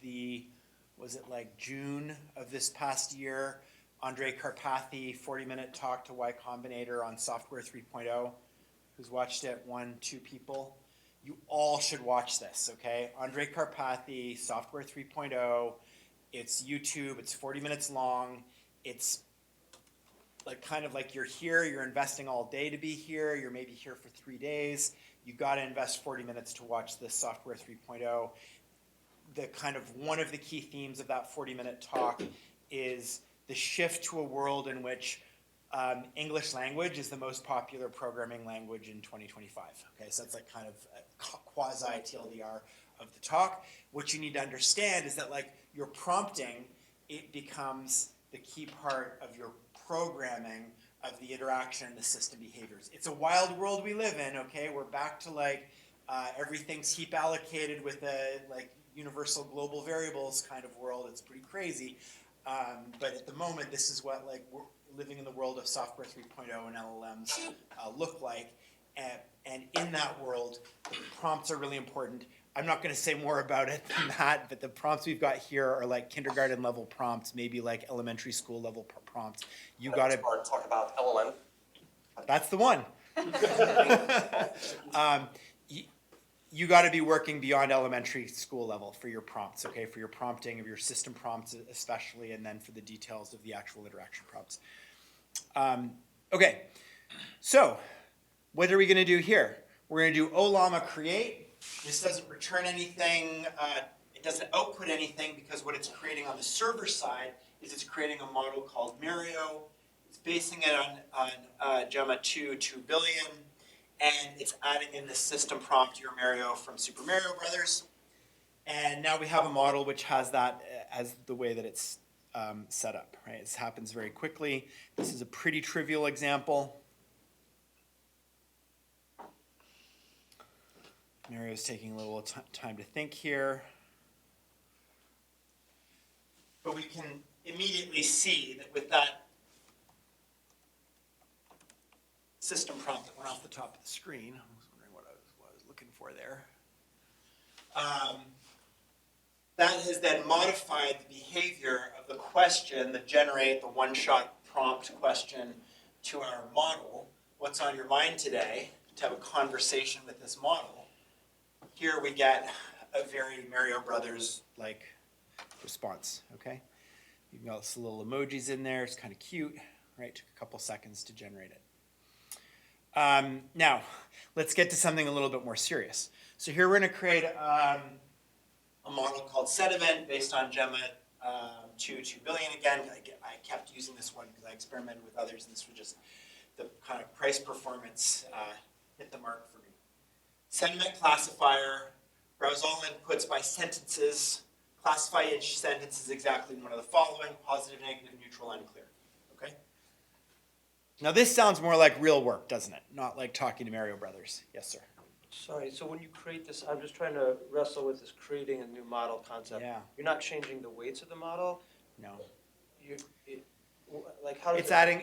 [SPEAKER 2] was it like June of this past year, Andre Karpathy 40-minute talk to Y Combinator on Software 3.0? Who's watched it? 1, 2 people? You all should watch this, okay? Andre Karpathy, Software 3.0. It's YouTube, it's 40 minutes long. It's like kind of like you're here, you're investing all day to be here, you're maybe here for 3 days. You gotta invest 40 minutes to watch this Software 3.0. The kind of one of the key themes of that 40-minute talk is the shift to a world in which English language is the most popular programming language in 2025. Okay, so that's like kind of a quasi TLDR of the talk. What you need to understand is that like your prompting, it becomes the key part of your programming of the interaction and the system behaviors. It's a wild world we live in. Okay, we're back to like everything's heap allocated with a like universal global variables kind of world. It's pretty crazy. But at the moment, this is what like we're living in the world of Software 3.0 and LLMs look like. And in that world, the prompts are really important. I'm not going to say more about it than that, but the prompts we've got here are like kindergarten level prompts, maybe like elementary school level prompts. You got to
[SPEAKER 6] talk about LLM.
[SPEAKER 2] That's the one. You got to be working beyond elementary school level for your prompts, okay? For your prompting of your system prompts especially, and then for the details of the actual interaction prompts. Okay, so what are we going to do here? We're going to do OLAMA create. This doesn't return anything. It doesn't output anything because what it's creating on the server side is it's creating a model called Mario. It's basing it on Gemma 2 billion. And it's adding in the system prompt to your Mario from Super Mario Brothers. And now we have a model which has that as the way that it's set up, right? This happens very quickly. This is a pretty trivial example. Mario's taking a little time to think here. But we can immediately see that with that system prompt that went off the top of the screen. I was wondering what I was looking for there. That has then modified the behavior of the question that generate the one-shot prompt question to our model. What's on your mind today? To have a conversation with this model. Here we get a very Mario Brothers like response. Okay, you've got some little emojis in there. It's kind of cute, right? Took a couple seconds to generate it. Now, let's get to something a little bit more serious. So here we're going to create a model called SetEvent based on Gemma 2 billion. Again, I kept using this one because I experimented with others, and this was just the kind of price performance hit the mark for me. Sentiment classifier, browse all inputs by sentences, classify each sentence as exactly one of the following: positive, negative, neutral, unclear. Okay? Now this sounds more like real work, doesn't it? Not like talking to Mario Brothers. Yes, sir.
[SPEAKER 11] Sorry, so when you create this, I'm just trying to wrestle with this creating a new model concept.
[SPEAKER 2] Yeah.
[SPEAKER 11] You're not changing the weights of the model?
[SPEAKER 2] No.
[SPEAKER 11] Like, how does
[SPEAKER 2] It's
[SPEAKER 11] it?
[SPEAKER 2] adding,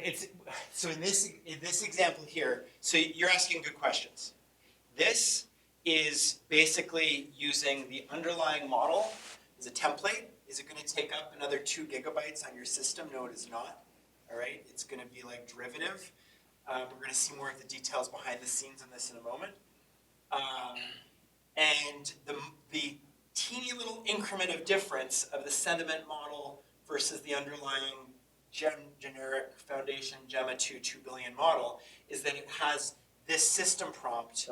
[SPEAKER 2] so in this example here, so you're asking good questions. This is basically using the underlying model as a template. Is it gonna take up another 2 gigabytes on your system? No, it is not. All right, it's gonna be like derivative. We're gonna see more of the details behind the scenes on this in a moment. And the teeny little increment of difference of the sentiment model versus the underlying generic foundation Gemma 2 billion model is that it has this system prompt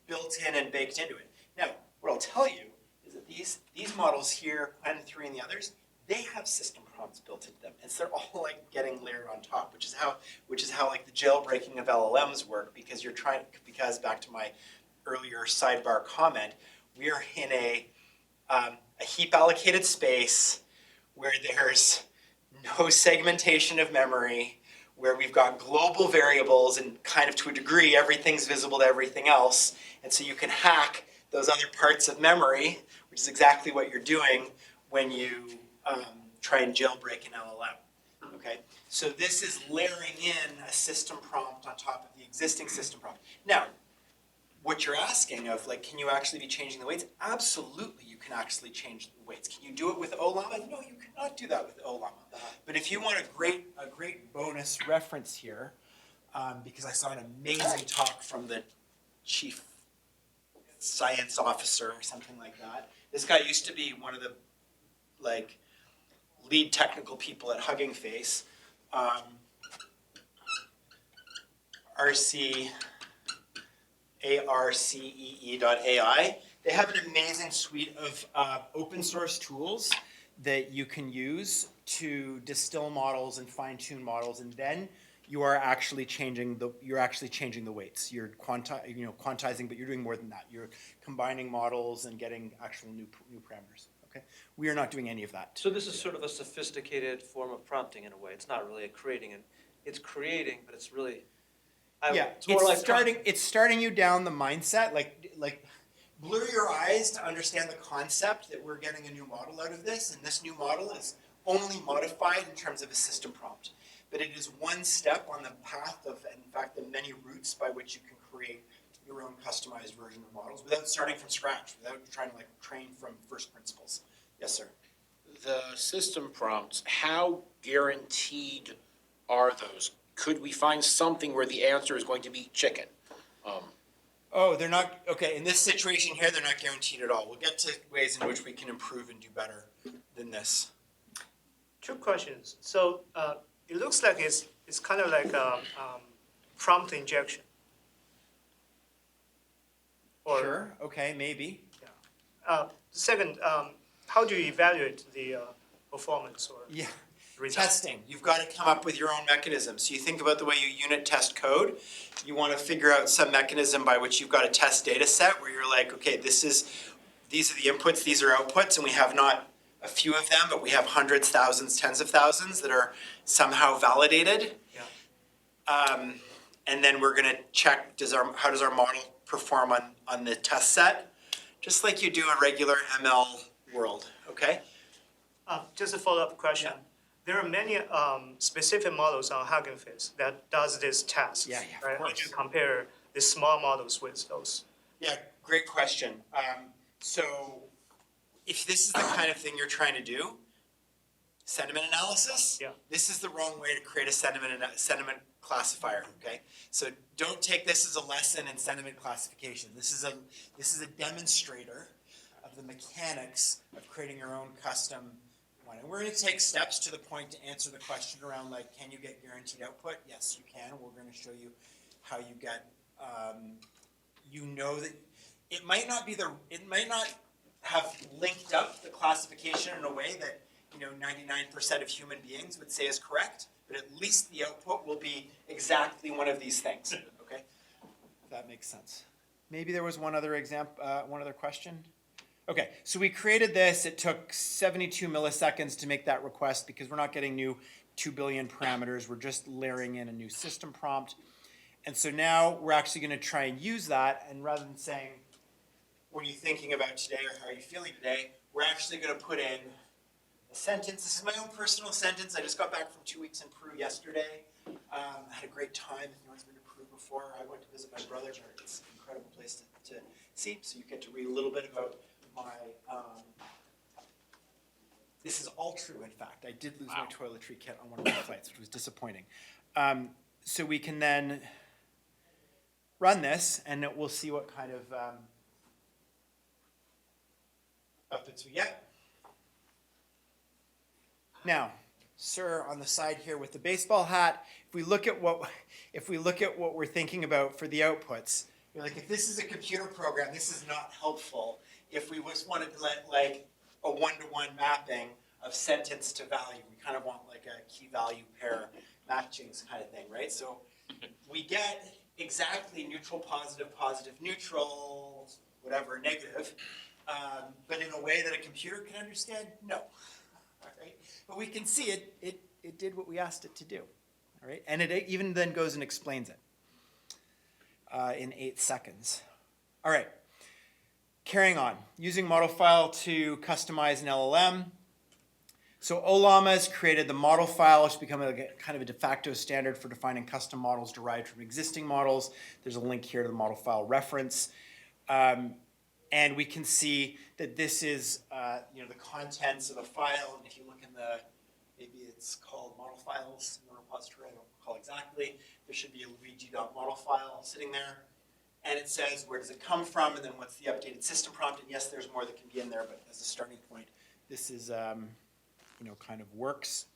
[SPEAKER 2] built in and baked into it. Now, what I'll tell you is that these models here, Quen 3 and the others, they have system prompts built into them. And so they're all like getting layered on top, which is how like the jailbreaking of LLMs work, because because back to my earlier sidebar comment, we are in a heap allocated space where there's no segmentation of memory, where we've got global variables and kind of to a degree everything's visible to everything else. And so you can hack those other parts of memory, which is exactly what you're doing when you try and jailbreak an LLM. Okay? So this is layering in a system prompt on top of the existing system prompt. Now, what you're asking of, like, can you actually be changing the weights? Absolutely, you can actually change the weights. Can you do it with Olama? No, you cannot do that with Olama. But if you want a great bonus reference here, because I saw an amazing talk from the chief science officer or something like that. This guy used to be one of the like lead technical people at Hugging Face. arcee.ai. They have an amazing suite of open source tools that you can use to distill models and fine tune models, and then you are actually changing the weights. You're quantizing, but you're doing more than that. You're combining models and getting actual new parameters. Okay, we are not doing any of that.
[SPEAKER 11] So this is sort of a sophisticated form of prompting in a way. It's not really a creating, and it's creating, but it's really. It's more like
[SPEAKER 2] it's starting you down the mindset, like blur your eyes to understand the concept that we're getting a new model out of this, and this new model is only modified in terms of a system prompt. But it is one step on the path of, in fact, the many routes by which you can create your own customized version of models without starting from scratch, without trying to like train from first principles. Yes, sir.
[SPEAKER 4] The system prompts, how guaranteed are those? Could we find something where the answer is going to be chicken?
[SPEAKER 2] Oh, they're not, okay, in this situation here, they're not guaranteed at all. We'll get to ways in which we can improve and do better than this.
[SPEAKER 5] 2 questions. So it looks like it's kind of like a prompt injection. Or,
[SPEAKER 2] Sure, okay, maybe.
[SPEAKER 5] Second, how do you evaluate the performance or
[SPEAKER 2] Yeah.
[SPEAKER 5] results?
[SPEAKER 2] Testing. You've got to come up with your own mechanism. So you think about the way you unit test code. You want to figure out some mechanism by which you've got a test data set where you're like, okay, these are the inputs, these are outputs, and we have not a few of them, but we have hundreds, thousands, tens of thousands that are somehow validated.
[SPEAKER 5] Yeah.
[SPEAKER 2] And then we're going to check how does our model perform on the test set, just like you do a regular ML world. Okay.
[SPEAKER 5] Just a follow-up question.
[SPEAKER 2] Yeah.
[SPEAKER 5] There are many specific models on Hugging Face that does this task.
[SPEAKER 2] Yeah, of
[SPEAKER 5] right?
[SPEAKER 2] course.
[SPEAKER 5] How do you compare the small models with those?
[SPEAKER 2] Yeah, great question. So if this is the kind of thing you're trying to do, sentiment analysis,
[SPEAKER 5] Yeah.
[SPEAKER 2] this is the wrong way to create a sentiment classifier, okay? So don't take this as a lesson in sentiment classification. This is a demonstrator of the mechanics of creating your own custom one. And we're going to take steps to the point to answer the question around, like, can you get guaranteed output? Yes, you can. We're going to show you how you get, that it might not have linked up the classification in a way that 99% of human beings would say is correct, but at least the output will be exactly one of these things. Okay, if that makes sense. Maybe there was one other question. Okay, so we created this. It took 72 milliseconds to make that request because we're not getting new 2 billion parameters. We're just layering in a new system prompt. And so now we're actually going to try and use that. And rather than saying, what are you thinking about today or how are you feeling today, we're actually going to put in a sentence. This is my own personal sentence. I just got back from 2 weeks in Peru yesterday. Had a great time. If anyone's been to Peru before, I went to visit my brother. It's an incredible place to see. So you get to read a little bit about my. This is all true, in fact. I did lose my toiletry kit on one of my flights, which was disappointing. So we can then run this, and we'll see what kind of outputs we get. Now, sir, on the side here with the baseball hat, if we look at what we're thinking about for the outputs, you're like, if this is a computer program, this is not helpful. If we just wanted to let like a one-to-one mapping of sentence to value, we kind of want like a key value pair matchings kind of thing, right? So we get exactly neutral, positive, positive, neutral, whatever, negative, but in a way that a computer can understand? No. All right? But we can see it did what we asked it to do. All right? And it even then goes and explains it in 8 seconds. All right. Carrying on. Using model file to customize an LLM. So OLAMA has created the model file. It's become a kind of a de facto standard for defining custom models derived from existing models. There's a link here to the model file reference. And we can see that this is the contents of a file. And if you look in maybe it's called model files in the repository, I don't recall exactly. There should be a luigi.model file sitting there. And it says where does it come from, and then what's the updated system prompt. And yes, there's more that can be in there, but as a starting point, this is kind of works.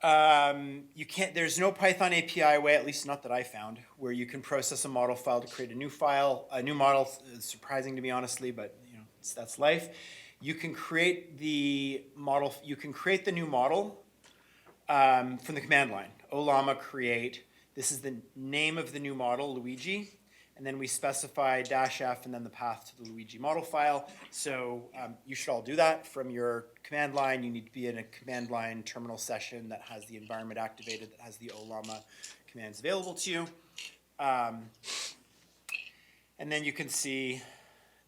[SPEAKER 2] There's no Python API way, at least not that I found, where you can process a model file to create a new model. It's surprising to me, honestly, but that's life. You can create the model. You can create the new model from the command line. OLAMA create. This is the name of the new model, Luigi. And then we specify -f and then the path to the Luigi model file. So you should all do that from your command line. You need to be in a command line terminal session that has the environment activated, that has the OLAMA commands available to you. And then you can see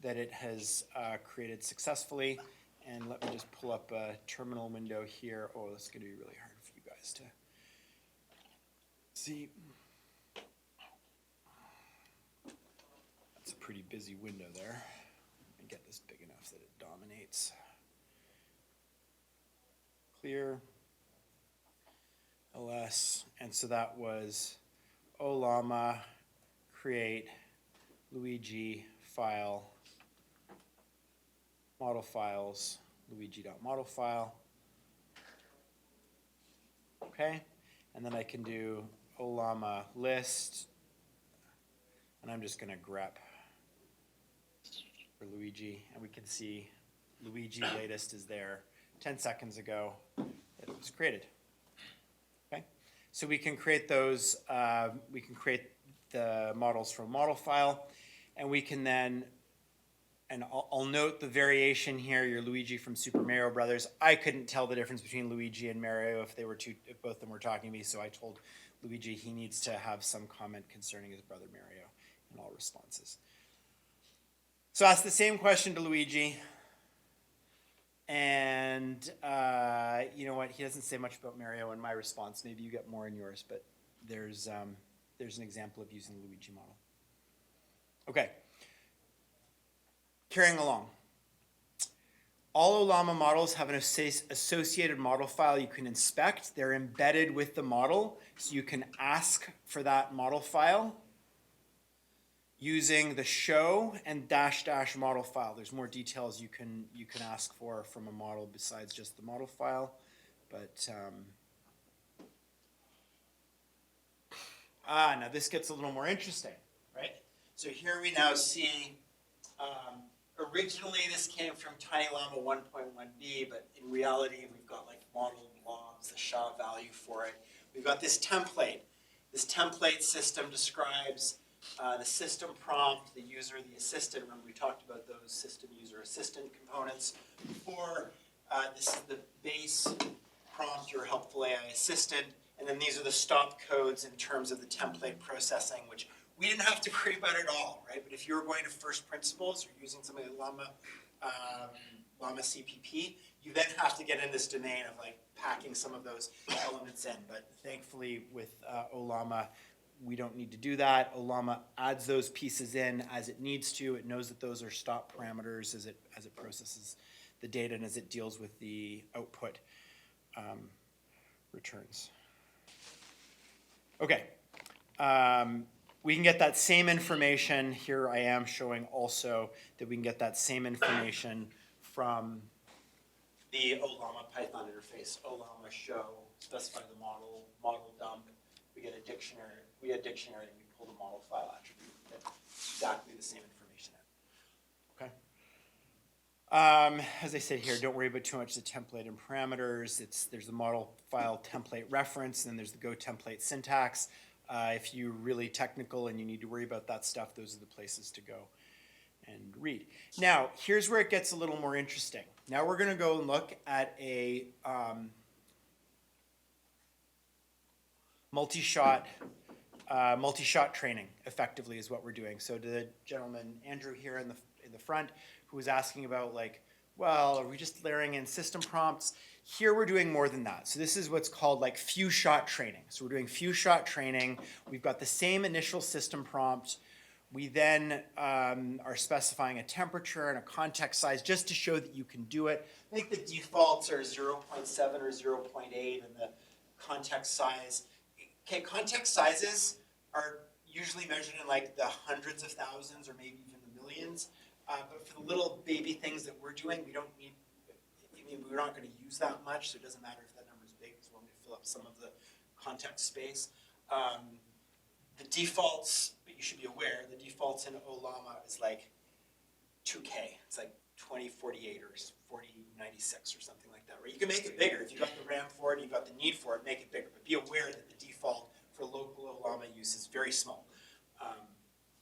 [SPEAKER 2] that it has created successfully. And let me just pull up a terminal window here. Oh, this is going to be really hard for you guys to see. That's a pretty busy window there. Let me get this big enough that it dominates. Clear, ls, and so that was OLAMA create Luigi file, model files, luigi.model file. Okay, and then I can do OLAMA list, and I'm just going to grep for Luigi, and we can see Luigi latest is there 10 seconds ago that it was created. Okay, so we can create those. We can create the models from model file, and we can then. And I'll note the variation here. Your Luigi from Super Mario Brothers. I couldn't tell the difference between Luigi and Mario if both of them were talking to me. So I told Luigi he needs to have some comment concerning his brother Mario in all responses. So ask the same question to Luigi, and you know what? He doesn't say much about Mario in my response. Maybe you get more in yours, but there's an example of using the Luigi model. Okay. Carrying along. All OLAMA models have an associated model file you can inspect. They're embedded with the model, so you can ask for that model file using the show and -- model file. There's more details you can ask for from a model besides just the model file, but now this gets a little more interesting, right? So here we now see. Originally, this came from TinyLlama 1.1b, but in reality, we've got like model blobs, the SHA value for it. We've got this template. This template system describes the system prompt, the user, the assistant. Remember, we talked about those system, user, assistant components before. This is the base prompt, your helpful AI assistant. And then these are the stop codes in terms of the template processing, which we didn't have to worry about it all, right? But if you were going to first principles or using something like Llama, Llama CPP, you then have to get in this domain of like packing some of those elements in. But thankfully with Ollama, we don't need to do that. Ollama adds those pieces in as it needs to. It knows that those are stop parameters as it processes the data and as it deals with the output returns. Okay. We can get that same information. Here I am showing also that we can get that same information from the Ollama Python interface. Ollama show, specify the model, model dump. We get a dictionary, and we pull the model file attribute. That's exactly the same information in. Okay. As I said here, don't worry about too much the template and parameters. There's the model file template reference, and then there's the Go template syntax. If you're really technical and you need to worry about that stuff, those are the places to go and read. Now, here's where it gets a little more interesting. Now we're going to go and look at a multi-shot training, effectively, is what we're doing. So to the gentleman, Andrew, here in the front, who was asking about, like, well, are we just layering in system prompts? Here we're doing more than that. So this is what's called like few shot training. So we're doing few shot training. We've got the same initial system prompt. We then are specifying a temperature and a context size just to show that you can do it. I think the defaults are 0.7 or 0.8 and the context size. Okay, context sizes are usually measured in like the hundreds of thousands or maybe even the millions. But for the little baby things that we're doing, we don't need, we're not going to use that much, so it doesn't matter if that number is big, because we're going to fill up some of the context space. The defaults, but you should be aware, the defaults in Ollama is like 2K. It's like 2048 or 4096 or something like that, right? You can make it bigger. If you've got the RAM for it, you've got the need for it, make it bigger. But be aware that the default for local Ollama use is very small.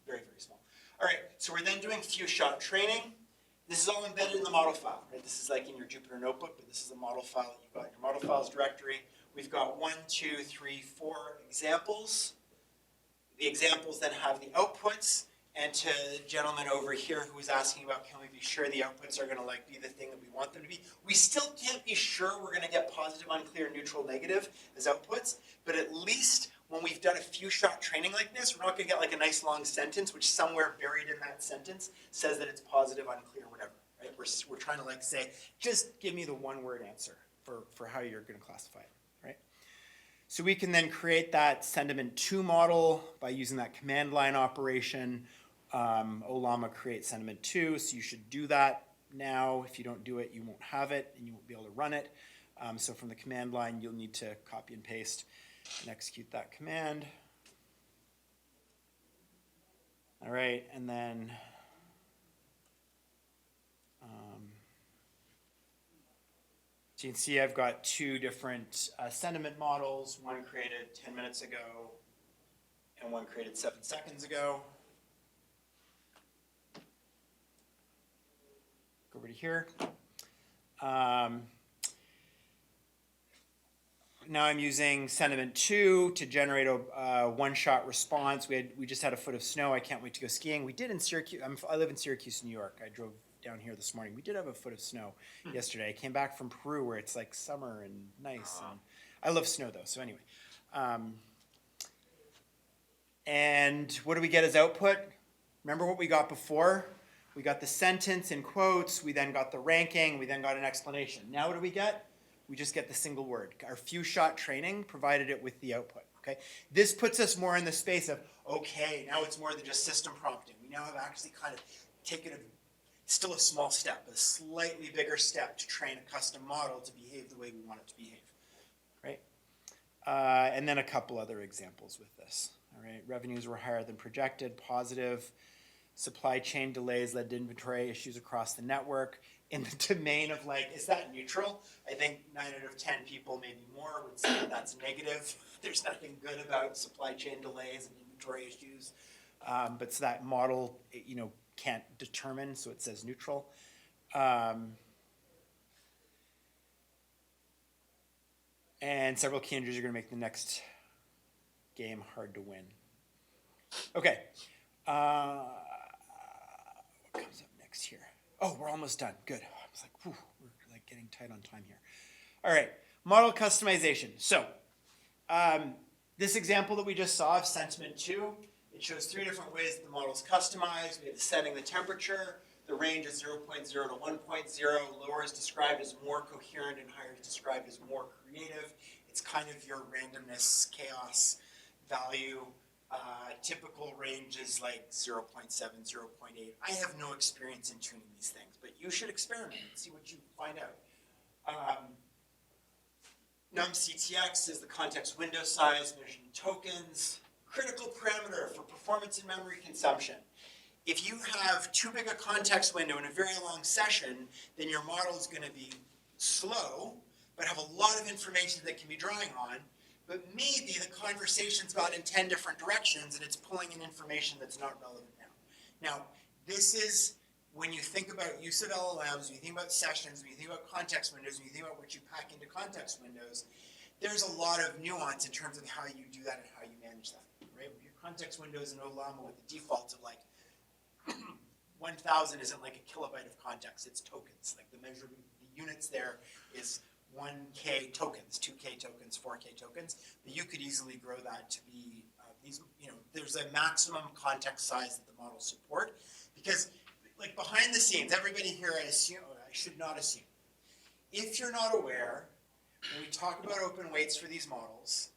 [SPEAKER 2] Very, very small. All right, so we're then doing few shot training. This is all embedded in the model file, right? This is like in your Jupyter notebook, but this is a model file that you've got in your model files directory. We've got 1, 2, 3, 4 examples. The examples then have the outputs. And to the gentleman over here who was asking about, can we be sure the outputs are going to like be the thing that we want them to be? We still can't be sure we're going to get positive, unclear, neutral, negative as outputs. But at least when we've done a few shot training like this, we're not going to get like a nice long sentence, which somewhere buried in that sentence says that it's positive, unclear, whatever. Right? We're trying to like say, just give me the one word answer for how you're going to classify it. Right? So we can then create that sentiment2 model by using that command line operation. Ollama create sentiment2, so you should do that now. If you don't do it, you won't have it, and you won't be able to run it. So from the command line, you'll need to copy and paste and execute that command. All right, and then so you can see I've got two different sentiment models, one created 10 minutes ago and one created 7 seconds ago. Go over to here. Now I'm using sentiment2 to generate a one-shot response. We just had a foot of snow. I can't wait to go skiing. We did in Syracuse. I live in Syracuse, New York. I drove down here this morning. We did have a foot of snow yesterday. I came back from Peru where it's like summer and nice. And I love snow though, so anyway. And what do we get as output? Remember what we got before? We got the sentence in quotes, we then got the ranking, we then got an explanation. Now what do we get? We just get the single word. Our few shot training provided it with the output, okay? This puts us more in the space of, okay, now it's more than just system prompting. We now have actually kind of taken still a small step, but a slightly bigger step to train a custom model to behave the way we want it to behave, right? And then a couple other examples with this, all right? Revenues were higher than projected, positive. Supply chain delays led to inventory issues across the network. In the domain of like, is that neutral? I think 9 out of 10 people, maybe more, would say that that's negative. There's nothing good about supply chain delays and inventory issues. But so that model, can't determine, so it says neutral. And several key injuries are going to make the next game hard to win. Okay. What comes up next here? Oh, we're almost done. Good. I'm was like, whew, we're like getting tight on time here. All right, model customization. So this example that we just saw of sentiment 2, it shows 3 different ways that the model is customized. We have the setting, the temperature, the range is 0.0 to 1.0. Lower is described as more coherent and higher is described as more creative. It's kind of your randomness, chaos value. Typical range is like 0.7, 0.8. I have no experience in tuning these things, but you should experiment and see what you find out. NumCTX is the context window size measured in tokens. Critical parameter for performance and memory consumption. If you have too big a context window in a very long session, then your model is going to be slow, but have a lot of information that can be drawing on. But maybe the conversation's gone in 10 different directions and it's pulling in information that's not relevant now. Now, this is when you think about use of LLMs, when you think about sessions, when you think about context windows, when you think about what you pack into context windows, there's a lot of nuance in terms of how you do that and how you manage that, right? Your context windows in Olama with the default of like 1,000 isn't like a kilobyte of context, it's tokens. Like the measure, the units there is 1K tokens, 2K tokens, 4K tokens, but you could easily grow that to be these, there's a maximum context size that the models support, because like behind the scenes, everybody here, I should not assume. If you're not aware, when we talk about open weights for these models,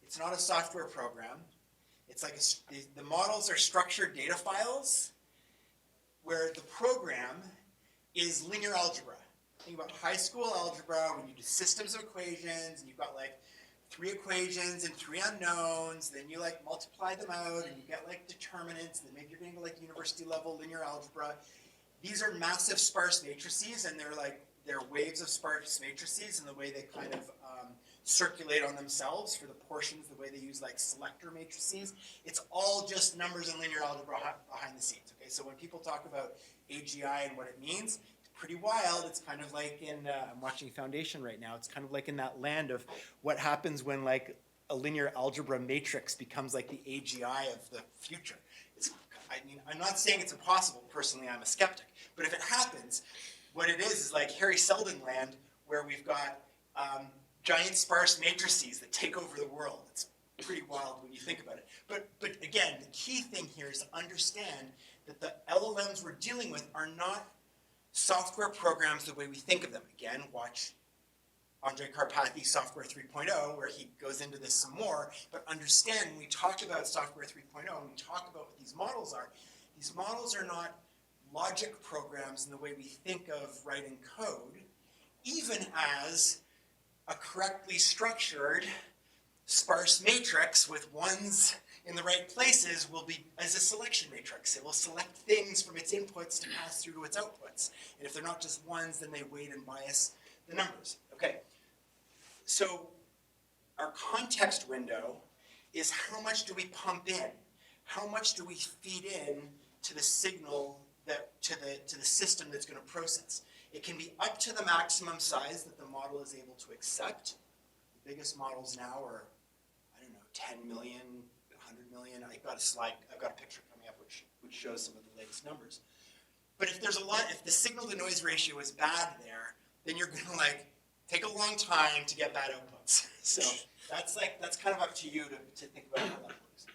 [SPEAKER 2] it's not a software program. It's like the models are structured data files where the program is linear algebra. Think about high school algebra when you do systems of equations and you've got like 3 equations and 3 unknowns, then you like multiply them out and you get like determinants, and then maybe you're going to go like university level linear algebra. These are massive sparse matrices, and they're waves of sparse matrices in the way they kind of circulate on themselves for the portions, the way they use like selector matrices. It's all just numbers in linear algebra behind the scenes. Okay, so when people talk about AGI and what it means, pretty wild. It's kind of like in, I'm watching Foundation right now, it's kind of like in that land of what happens when like a linear algebra matrix becomes like the AGI of the future. I'm not saying it's impossible, personally I'm a skeptic, but if it happens, what it is like Harry Seldon land, where we've got giant sparse matrices that take over the world. It's pretty wild when you think about it. But again, the key thing here is to understand that the LLMs we're dealing with are not software programs the way we think of them. Again, watch Andre Karpathy's Software 3.0, where he goes into this some more, but understand when we talk about Software 3.0 and we talk about what these models are not logic programs in the way we think of writing code, even as a correctly structured sparse matrix with ones in the right places will be as a selection matrix. It will select things from its inputs to pass through to its outputs. And if they're not just ones, then they weight and bias the numbers. Okay, so our context window is how much do we pump in? How much do we feed in to the signal to the system that's going to process? It can be up to the maximum size that the model is able to accept. The biggest models now are, 10 million, 100 million. I've got a picture coming up which shows some of the latest numbers. But if the signal to noise ratio is bad there, then you're going to like take a long time to get bad outputs. So that's kind of up to you to think about how that works.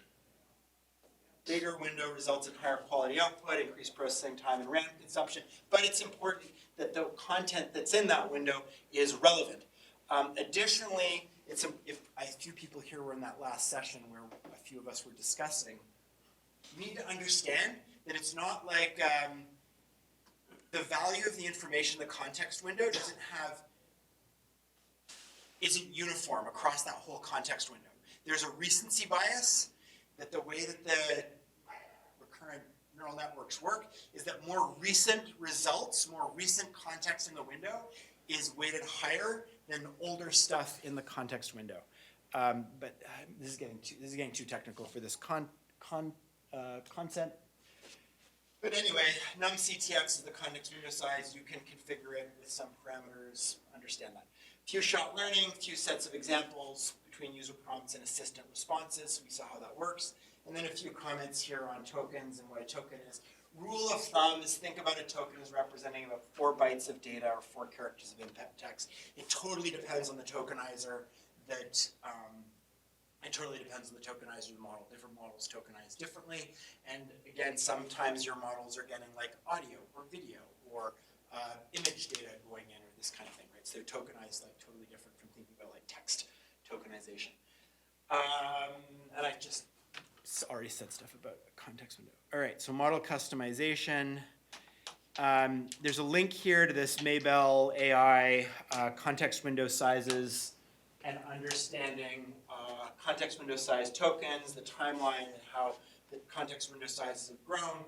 [SPEAKER 2] Bigger window results in higher quality output, increased processing time and RAM consumption, but it's important that the content that's in that window is relevant. Additionally, if a few people here were in that last session where a few of us were discussing, you need to understand that it's not like the value of the information in the context window isn't uniform across that whole context window. There's a recency bias that the way that the recurrent neural networks work is that more recent results, more recent context in the window is weighted higher than older stuff in the context window. But this is getting too technical for this content. But anyway, NumCTX is the context window size. You can configure it with some parameters. Understand that. Few shot learning, few sets of examples between user prompts and assistant responses. We saw how that works. And then a few comments here on tokens and what a token is. rule of thumb is think about a token as representing about 4 bytes of data or 4 characters of input text. It totally depends on the tokenizer it totally depends on the tokenizer of the model. Different models tokenize differently. And again, sometimes your models are getting like audio or video or image data going in or this kind of thing, right? So they're tokenized like totally different from thinking about like text tokenization. And I just already said stuff about context window. All right, so model customization. There's a link here to this Maybell AI context window sizes and understanding context window size tokens, the timeline, and how the context window sizes have grown.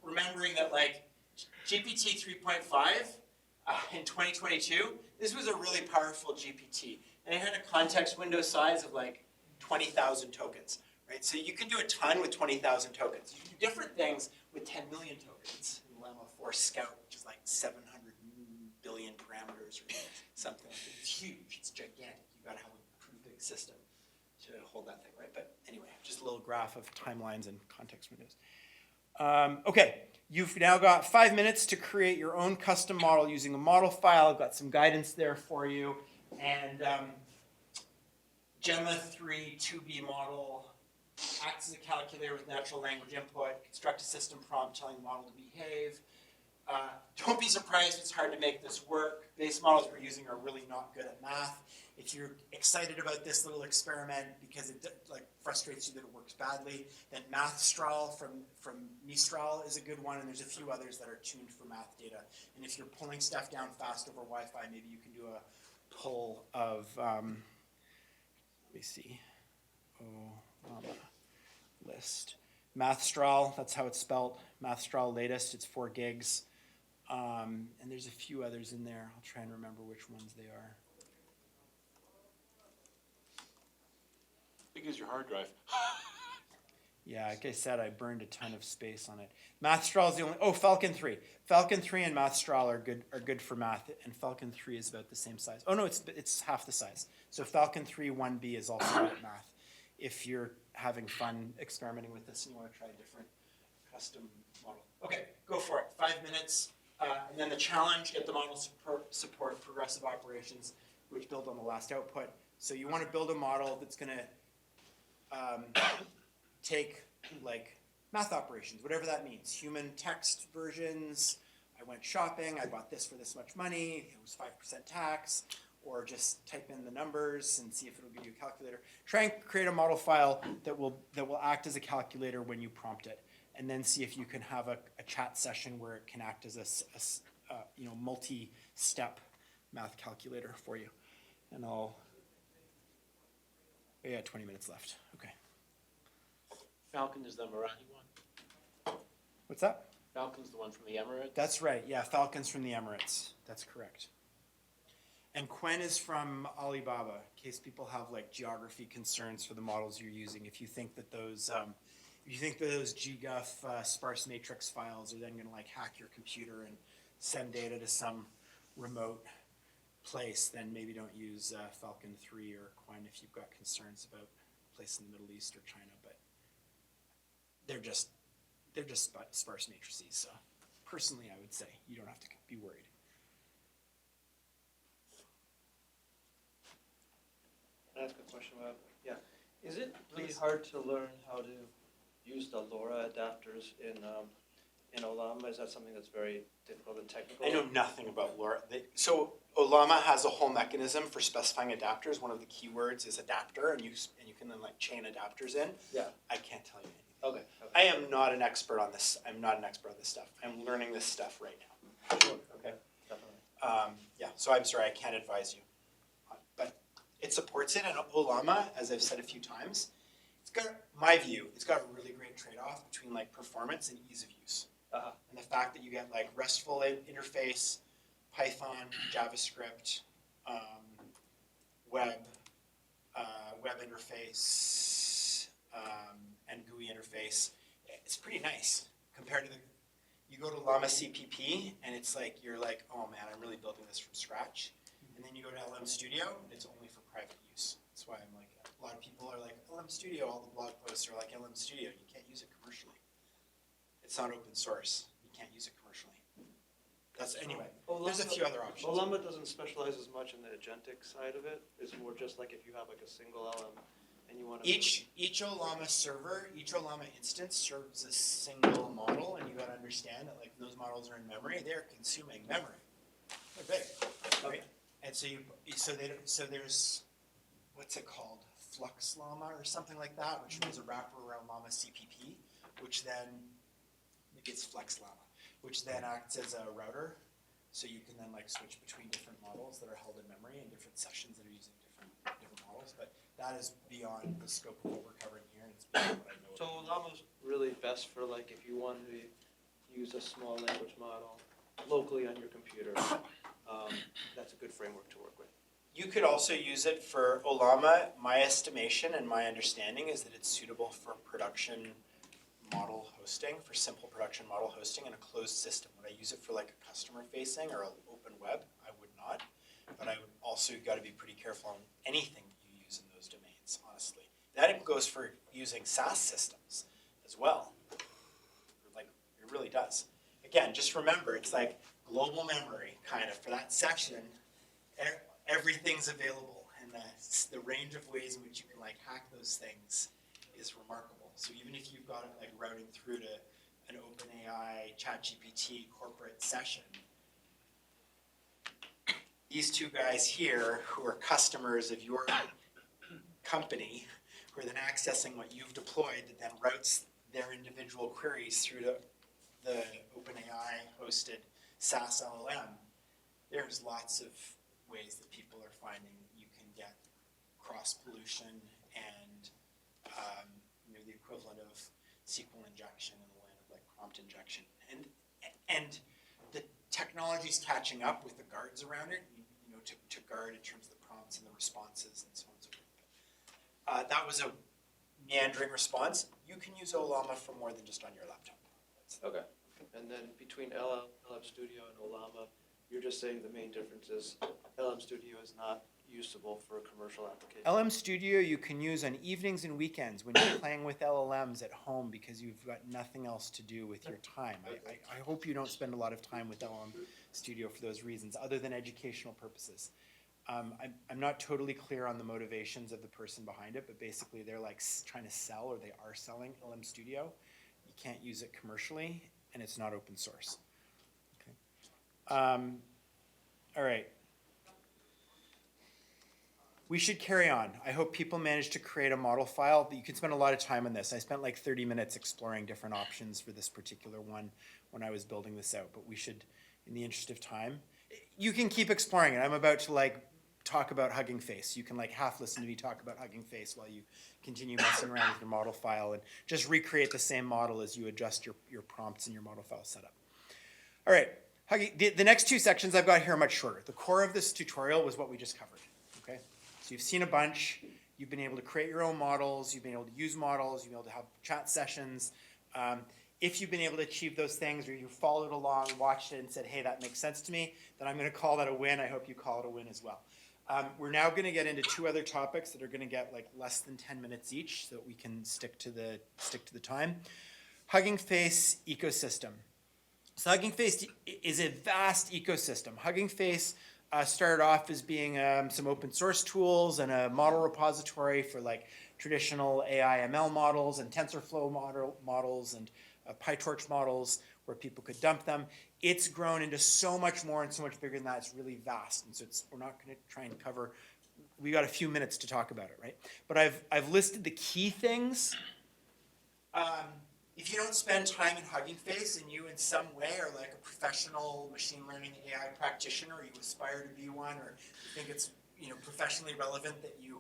[SPEAKER 2] Remembering that like GPT 3.5 in 2022, this was a really powerful GPT. And it had a context window size of like 20,000 tokens, right? So you can do a ton with 20,000 tokens. You can do different things with 10 million tokens in Llama 4 Scout, which is like 700 billion parameters or something like that. It's huge, it's gigantic. You gotta have a pretty big system to hold that thing, right? But anyway, just a little graph of timelines and context windows. Okay, you've now got 5 minutes to create your own custom model using a model file. I've got some guidance there for you. And Gemma 3 2B model acts as a calculator with natural language input, construct a system prompt telling the model to behave. Don't be surprised if it's hard to make this work. Base models we're using are really not good at math. If you're excited about this little experiment because it like frustrates you that it works badly, then MathStral from Mistral is a good one, and there's a few others that are tuned for math data. And if you're pulling stuff down fast over Wi-Fi, maybe you can do a pull of, let me see, list. MathStral, that's how it's spelled. MathStral latest, it's 4 gigs. And there's a few others in there. I'll try and remember which ones they are.
[SPEAKER 4] Big as your hard drive.
[SPEAKER 2] Yeah, like I said, I burned a ton of space on it. MathStral is the only. Oh, Falcon 3. Falcon 3 and MathStral are good for math, and Falcon 3 is about the same size. Oh no, it's half the size. So Falcon 3 1B is also good at math. If you're having fun experimenting with this and you want to try a different custom model. Okay, go for it. 5 minutes, and then the challenge: get the model support progressive operations, which build on the last output. So you want to build a model that's going to take like math operations, whatever that means. Human text versions. I went shopping. I bought this for this much money. It was 5% tax. Or just type in the numbers and see if it'll give you a calculator. Try and create a model file that will act as a calculator when you prompt it, and then see if you can have a chat session where it can act as a multi-step math calculator for you. And yeah, 20 minutes left. Okay.
[SPEAKER 4] Falcon is the Emirati one.
[SPEAKER 2] What's that?
[SPEAKER 4] Falcon's the one from the Emirates.
[SPEAKER 2] That's right. Yeah, Falcon's from the Emirates. That's correct. And Quen is from Alibaba, in case people have like geography concerns for the models you're using. If you think that those GGUF sparse matrix files are then going to like hack your computer and send data to some remote place, then maybe don't use Falcon 3 or Quen if you've got concerns about a place in the Middle East or China. But they're just sparse matrices. So personally, I would say you don't have to be worried.
[SPEAKER 11] Can I ask a question about, is it really hard to learn how to use the LoRa adapters in Ollama? Is that something that's very difficult and technical?
[SPEAKER 2] I know nothing about LoRa. So Ollama has a whole mechanism for specifying adapters. One of the keywords is adapter, and you can then like chain adapters in.
[SPEAKER 11] Yeah.
[SPEAKER 2] I can't tell you anything.
[SPEAKER 11] Okay.
[SPEAKER 2] I am not an expert on this. I'm not an expert on this stuff. I'm learning this stuff right now.
[SPEAKER 11] Sure. Okay. Definitely.
[SPEAKER 2] Yeah. So I'm sorry, I can't advise you. But it supports it, and Ollama, as I've said a few times, it's got a really great trade-off between like performance and ease of use.
[SPEAKER 11] Uh-huh.
[SPEAKER 2] And the fact that you get like RESTful interface, Python, JavaScript, web interface, and GUI interface, it's pretty nice compared to you go to Llama CPP and it's like, you're like, oh man, I'm really building this from scratch. And then you go to LM Studio, it's only for private use. That's why I'm like, a lot of people are like, LM Studio, all the blog posts are like LM Studio, you can't use it commercially. It's it's not open source. You can't use it commercially. That's, anyway, there's a few other options.
[SPEAKER 11] Olama doesn't specialize as much in the agentic side of it. It's more just like if you have like a single LM and you want to.
[SPEAKER 2] Each Olama server, each Olama instance serves a single model, and you gotta understand that like those models are in memory, they're consuming memory. They're big, right? And so there's, what's it called? Flux Llama or something like that, which was a wrapper around Llama CPP, which then, maybe it's Flex Llama, which then acts as a router. So you can then like switch between different models that are held in memory and different sessions that are using different models. But that is beyond the scope of what we're covering here, and it's beyond what I know.
[SPEAKER 11] So Olama's really best for like if you wanted to use a small language model locally on your computer. That's a good framework to work with.
[SPEAKER 2] You could also use it for Olama. My estimation and my understanding is that it's suitable for production model hosting, for simple production model hosting in a closed system. Would I use it for like a customer facing or an open web? I would not. But I would also got to be pretty careful on anything you use in those domains, honestly. That goes for using SaaS systems as well. Like, it really does. Again, just remember, it's like global memory kind of for that section. Everything's available, and the range of ways in which you can like hack those things is remarkable. So even if you've got it like routing through to an OpenAI, ChatGPT corporate session, these two guys here who are customers of your company, who are then accessing what you've deployed, that then routes their individual queries through to the OpenAI hosted SaaS LLM, there's lots of ways that people are finding you can get cross-pollution and the equivalent of SQL injection in the land of like prompt injection. And the technology's catching up with the guards around it, to guard in terms of the prompts and the responses and so on and so forth. That was a meandering response. You can use Olama for more than just on your laptop.
[SPEAKER 11] Okay. And then between LM Studio and Olama, you're just saying the main difference is LM Studio is not usable for a commercial application.
[SPEAKER 2] LM Studio you can use on evenings and weekends when you're playing with LLMs at home because you've got nothing else to do with your time. I hope you don't spend a lot of time with LM Studio for those reasons, other than educational purposes. I'm not totally clear on the motivations of the person behind it, but basically they're like trying to sell, or they are selling LM Studio. You can't use it commercially, and it's not open source. Okay. All right. We should carry on. I hope people manage to create a model file. You can spend a lot of time on this. I spent like 30 minutes exploring different options for this particular one when I was building this out, but we should, in the interest of time, you can keep exploring it. I'm about to like talk about Hugging Face. You can like half listen to me talk about Hugging Face while you continue messing around with your model file and just recreate the same model as you adjust your prompts in your model file setup. All right, the next two sections I've got here are much shorter. The core of this tutorial was what we just covered, okay? So you've seen a bunch, you've been able to create your own models, you've been able to use models, you've been able to have chat sessions. If you've been able to achieve those things, or you followed along, watched it, and said, hey, that makes sense to me, then I'm going to call that a win. I hope you call it a win as well. We're now going to get into two other topics that are going to get like less than 10 minutes each, so that we can stick to the time. Hugging Face ecosystem. So Hugging Face is a vast ecosystem. Hugging Face started off as being some open source tools and a model repository for like traditional AI ML models and TensorFlow models and PyTorch models where people could dump them. It's grown into so much more and so much bigger than that. It's really vast, and so we're not going to try and cover. We got a few minutes to talk about it, right? But I've listed the key things. If you don't spend time in Hugging Face and you in some way are like a professional machine learning AI practitioner, or you aspire to be one, or you think it's professionally relevant that you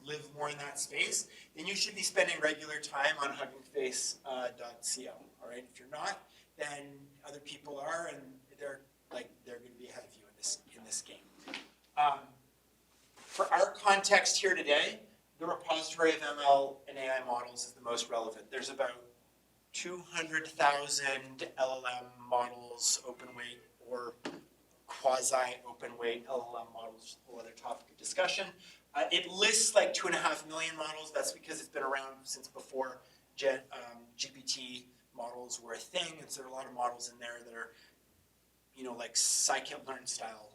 [SPEAKER 2] live more in that space, then you should be spending regular time on huggingface.co. All right, if you're not, then other people are, and they're going to be ahead of you in this game. For our context here today, the repository of ML and AI models is the most relevant. There's about 200,000 LLM models, open weight or quasi-open weight LLM models, a whole other topic of discussion. It lists like 2.5 million models. That's because it's been around since before GPT models were a thing, and so there are a lot of models in there that are, like scikit-learn style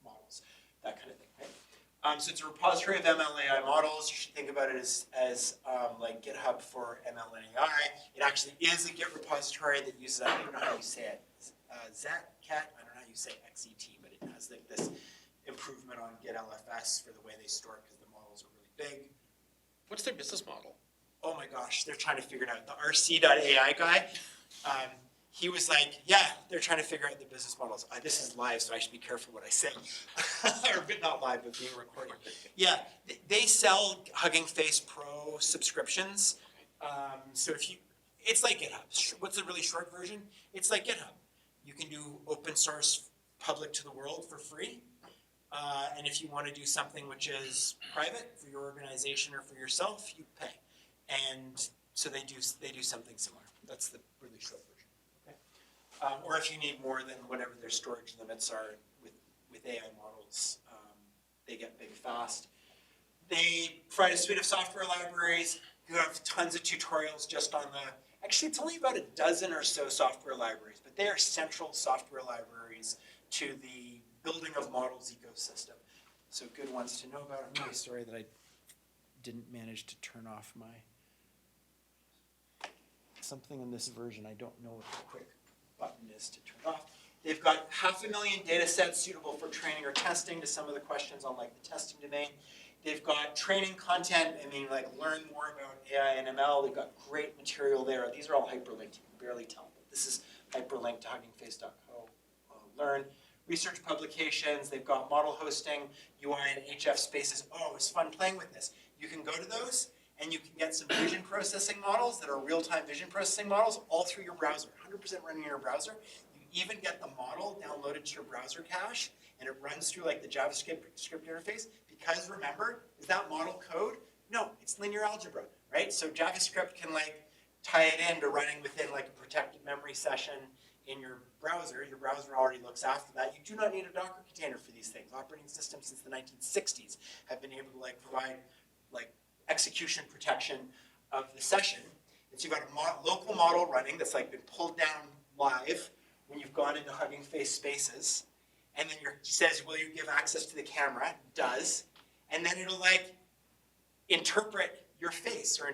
[SPEAKER 2] models, that kind of thing, right? So it's a repository of ML AI models. You should think about it as like GitHub for ML and AI. It actually is a Git repository that uses, I don't know how you say it, Zcat, I don't know how you say XET, but it has like this improvement on Git LFS for the way they store it because the models are really big.
[SPEAKER 4] What's their business model?
[SPEAKER 2] Oh my gosh, they're trying to figure it out. The RC.ai guy, he was like, yeah, they're trying to figure out the business models. This is live, so I should be careful what I say. Or not live, but being recorded. Yeah, they sell Hugging Face Pro subscriptions. So it's like GitHub. What's the really short version? It's like GitHub. You can do open source, public to the world for free. And if you want to do something which is private for your organization or for yourself, you pay. And so they do something similar. That's the really short version. Okay? Or if you need more than whatever their storage limits are with AI models, they get big fast. They provide a suite of software libraries. You have tons of tutorials just on actually it's only about a dozen or so software libraries, but they are central software libraries to the building of models ecosystem. So good ones to know about. I'm really sorry that I didn't manage to turn off something in this version. I don't know what the quick button is to turn off. They've got 500,000 data sets suitable for training or testing to some of the questions on like the testing domain. They've got training content, like learn more about AI and ML. They've got great material there. These are all hyperlinked. You can barely tell, but this is hyperlinked to huggingface.co. Learn. Research publications. They've got model hosting, UI and HF spaces. Oh, it's fun playing with this. You can go to those and you can get some vision processing models that are real-time vision processing models all through your browser, 100% running in your browser. You even get the model downloaded to your browser cache, and it runs through like the JavaScript interface. Because remember, is that model code? No, it's linear algebra, right? So JavaScript can like tie it into running within like a protected memory session in your browser. Your browser already looks after that. You do not need a Docker container for these things. Operating systems since the 1960s have been able to like provide like execution protection of the session. And so you've got a local model running that's like been pulled down live when you've gone into Hugging Face spaces. And then it says, will you give access to the camera? It does. And then it'll like interpret your face or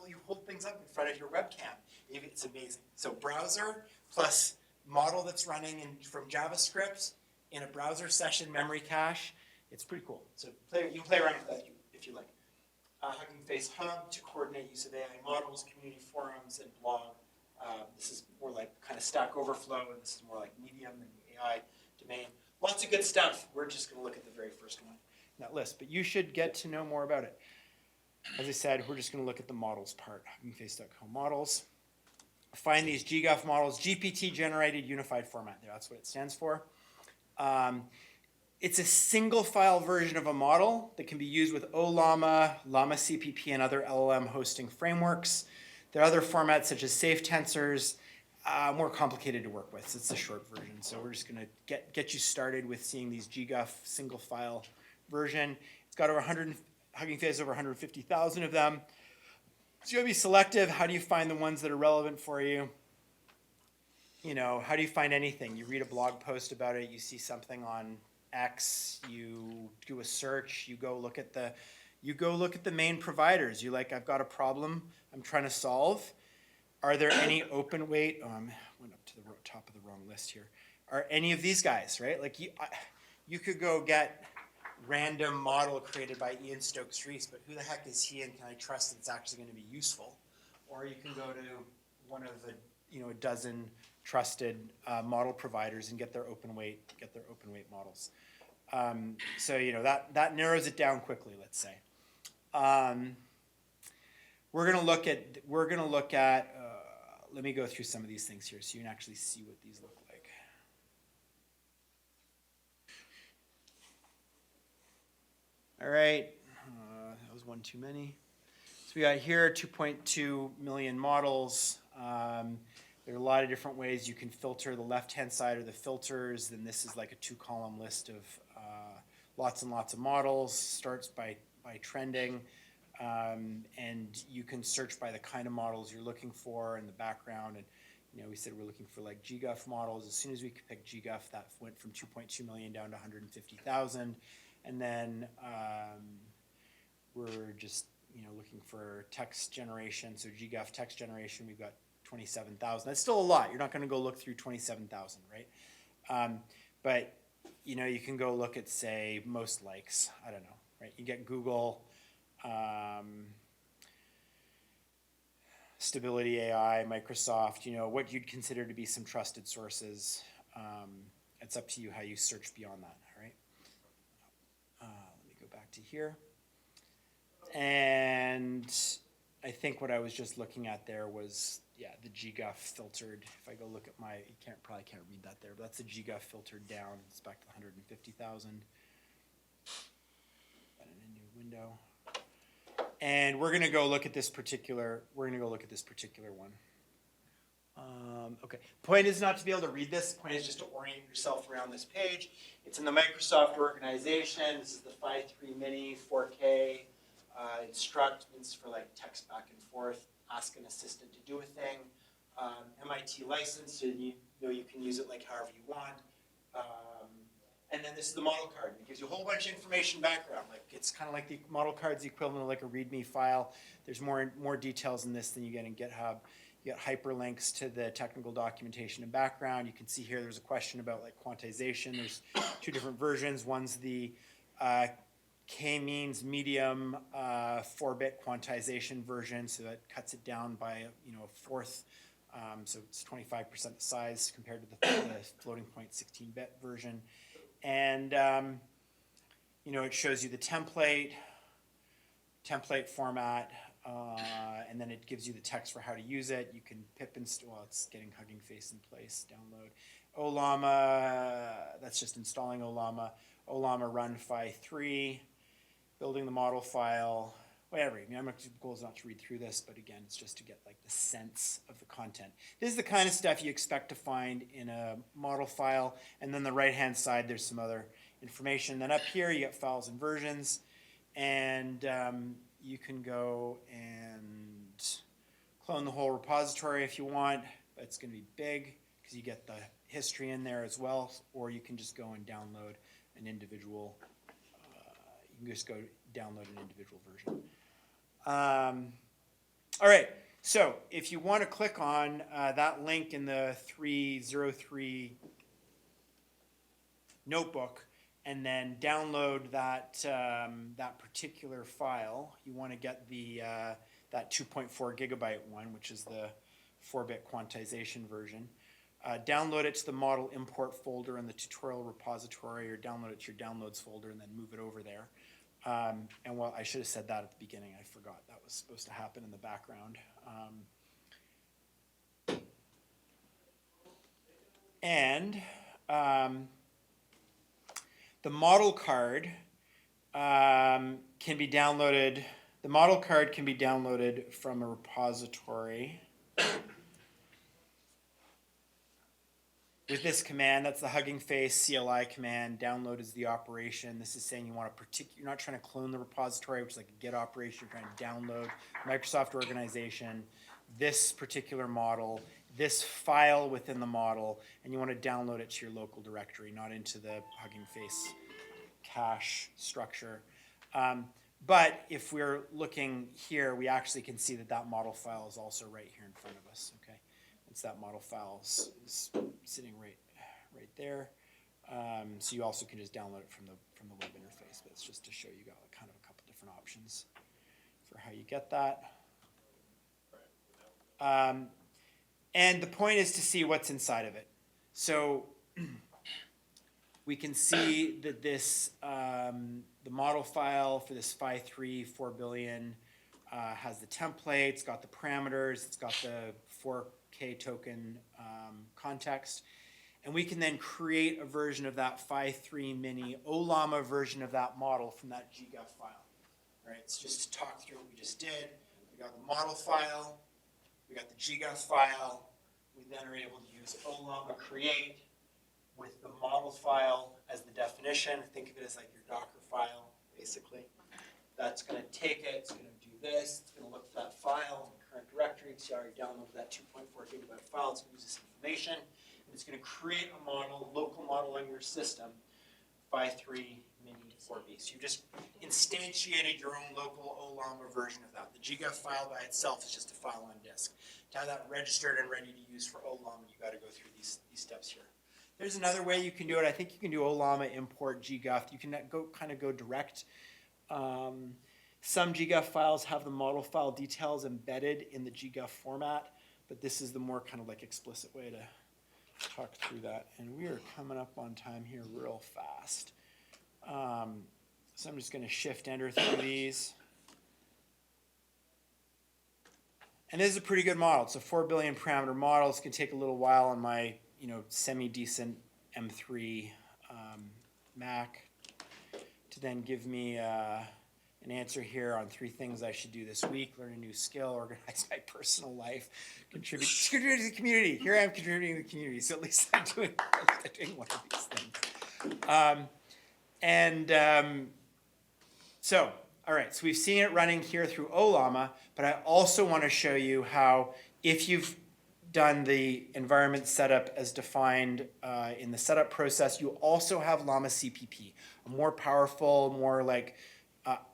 [SPEAKER 2] you hold things up in front of your webcam. It's amazing. So browser plus model that's running from JavaScript in a browser session memory cache. It's pretty cool. So you can play around with that if you like. Hugging Face Hub to coordinate use of AI models, community forums, and blog. This is more like kind of Stack Overflow, and this is more like Medium and AI domain. Lots of good stuff. We're just going to look at the very first one in that list, but you should get to know more about it. As I said, we're just going to look at the models part. HuggingFace.co models. Find these GGUF models, GPT generated unified format. That's what it stands for. It's a single file version of a model that can be used with OLlama, Llama CPP, and other LLM hosting frameworks. There are other formats such as safe tensors, more complicated to work with. So it's a short version. So we're just going to get you started with seeing these GGUF single file version. It's got over Hugging Face over 150,000 of them. So you gotta be selective. How do you find the ones that are relevant for you? How do you find anything? You read a blog post about it, you see something on X, you do a search, you go look at the main providers. You're like, I've got a problem I'm trying to solve. Are there any open weight? I went up to the top of the wrong list here. Are any of these guys, right? Like you could go get random model created by Ian Stokes-Rees, but who the heck is he, and can I trust that it's actually going to be useful? Or you can go to one of the a dozen trusted model providers and get their open weight models. So that narrows it down quickly. Let's say we're going to look at. Let me go through some of these things here so you can actually see what these look like. All right, that was one too many. So we got here 2.2 million models. There are a lot of different ways you can filter. The left-hand side are the filters. Then this is like a 2-column list of lots and lots of models. Starts by trending. And you can search by the kind of models you're looking for in the background. And we said we're looking for like GGUF models. As soon as we could pick GGUF, that went from 2.2 million down to 150,000. And then we're just looking for text generation. So GGUF text generation, we've got 27,000. That's still a lot. You're not going to go look through 27,000, right? But you can go look at, say, most likes. I don't know, right? You get Google, Stability AI, Microsoft. What you'd consider to be some trusted sources. It's up to you how you search beyond that. All right. Let me go back to here. And I think what I was just looking at there was, the GGUF filtered. If I go look at you probably can't read that there, but that's the GGUF filtered down. It's back to 150,000. Got in a new window. And we're going to go look at this particular one. Okay. Point is not to be able to read this. Point is just to orient yourself around this page. It's in the Microsoft organization. This is the Phi 3 Mini 4K. Instruct means for like text back and forth. Ask an assistant to do a thing. MIT license, so you can use it like however you want. And then this is the model card. It gives you a whole bunch of information background. Like it's kind of like the model card's the equivalent of like a README file. There's more details in this than you get in GitHub. You get hyperlinks to the technical documentation and background. You can see here there's a question about like quantization. There's two different versions. One's the k-means medium 4-bit quantization version, so that cuts it down by a fourth. So it's 25% the size compared to the floating point 16-bit version. And it shows you the template format, and then it gives you the text for how to use it. You can pip install. Well, it's getting Hugging Face in place. Download Ollama. That's just installing Ollama. Ollama run Phi 3. Building the model file. Whatever. My goal is not to read through this, but again, it's just to get like the sense of the content. This is the kind of stuff you expect to find in a model file. And then the right-hand side, there's some other information. Then up here, you get files and versions. And you can go and clone the whole repository if you want. But it's going to be big because you get the history in there as well. Or you can just go and download an individual. You can just go download an individual version. All right, so if you want to click on that link in the 303 notebook and then download that particular file, you want to get that 2.4 gigabyte one, which is the 4-bit quantization version. Download it to the model import folder in the tutorial repository, or download it to your downloads folder and then move it over there. And well, I should have said that at the beginning. I forgot that was supposed to happen in the background. The model card can be downloaded. The model card can be downloaded from a repository. With this command, that's the Hugging Face CLI command. Download is the operation. This is saying you want you're not trying to clone the repository, which is like a Git operation. You're trying to download Microsoft organization, this particular model, this file within the model, and you want to download it to your local directory, not into the Hugging Face cache structure. But if we're looking here, we actually can see that model file is also right here in front of us. Okay. It's that model file is sitting right there. So you also can just download it from the web interface. But it's just to show you got kind of a couple different options for how you get that. And the point is to see what's inside of it. So we can see that this the model file for this Phi 3 4 billion has the template. It's got the parameters. It's got the 4K token context. And we can then create a version of that Phi 3 mini Ollama version of that model from that GGUF file. All right, it's just to talk through what we just did. We got the model file. We got the GGUF file. We then are able to use Ollama create with the model file as the definition. Think of it as like your Docker file, basically. That's going to take it. It's going to do this. It's going to look for that file in the current directory. So you already downloaded that 2.4 gigabyte file. It's going to use this information. And it's going to create a model, local model on your system, Phi3 Mini 4B. So you just instantiated your own local OLAMA version of that. The GGF file by itself is just a file on disk. To have that registered and ready to use for OLAMA, you got to go through these steps here. There's another way you can do it. I think you can do OLAMA import GGF. You can go direct. Some GGF files have the model file details embedded in the GGF format, but this is the more kind of like explicit way to talk through that. And we are coming up on time here real fast. So I'm just going to shift enter through these. And this is a pretty good model. It's a 4 billion parameter model. It's going to take a little while on my semi-decent M3 Mac to then give me an answer here on 3 things I should do this week: learn a new skill, organize my personal life, contribute to the community. Here I am contributing to the community, so at least I'm doing one of these things. So, all right, so we've seen it running here through OLAMA, but I also want to show you how, if you've done the environment setup as defined in the setup process, you also have Llama CPP, a more powerful, more like,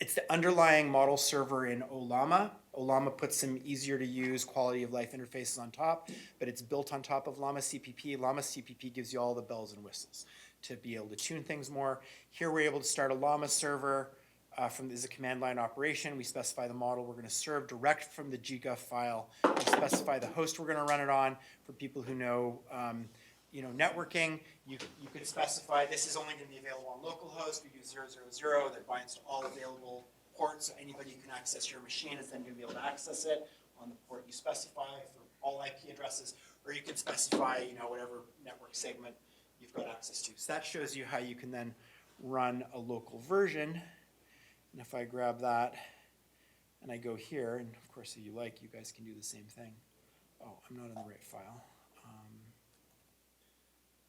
[SPEAKER 2] it's the underlying model server in OLAMA. OLAMA puts some easier to use quality of life interfaces on top, but it's built on top of Llama CPP. Llama CPP gives you all the bells and whistles to be able to tune things more. Here we're able to start a Llama server from this is a command line operation. We specify the model we're going to serve direct from the GGF file. We specify the host we're going to run it on. For people who know, networking, you could specify this is only going to be available on localhost. We use 000 that binds to all available ports. So anybody who can access your machine is then going to be able to access it on the port you specify for all IP addresses. Or you can specify, whatever network segment you've got access to. So that shows you how you can then run a local version. And if I grab that and I go here, and of course if you like, you guys can do the same thing. Oh, I'm not in the right file.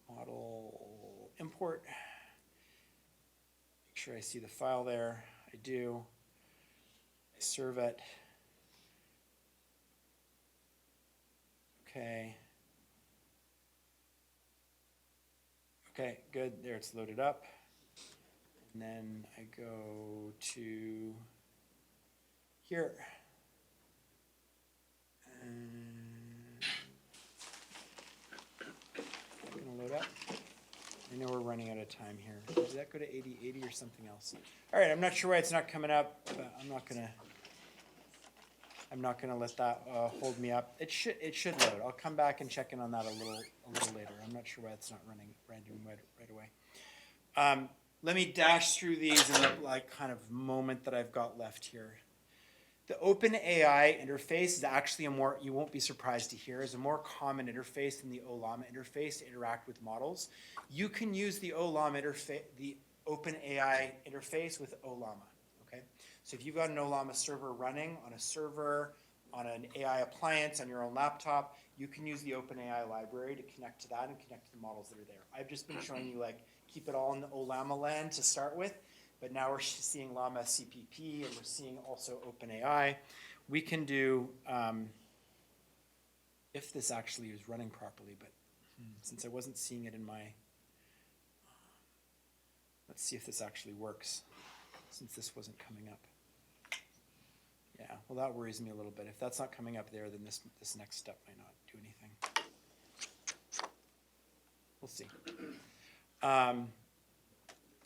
[SPEAKER 2] Model import. Make sure I see the file there. I do. I serve it. Okay. Okay, good. There, it's loaded up. And then I go to here. And I'm going to load up. I know we're running out of time here. Does that go to 80 or something else? All right, I'm not sure why it's not coming up, but I'm not gonna let that hold me up. It should load. I'll come back and check in on that a little later. I'm not sure why it's not running right away. Let me dash through these in the kind of moment that I've got left here. The OpenAI interface is actually you won't be surprised to hear, is a more common interface than the OLAMA interface to interact with models. You can use the OLAMA interface, the OpenAI interface with OLAMA, okay? So if you've got an OLAMA server running on a server, on an AI appliance, on your own laptop, you can use the OpenAI library to connect to that and connect to the models that are there. I've just been showing you keep it all in the OLAMA land to start with, but now we're seeing Llama CPP and we're seeing also OpenAI. We can do, if this actually is running properly, but since I wasn't seeing it in my, let's see if this actually works, since this wasn't coming up. Yeah, well that worries me a little bit. If that's not coming up there, then this next step might not do anything. We'll see.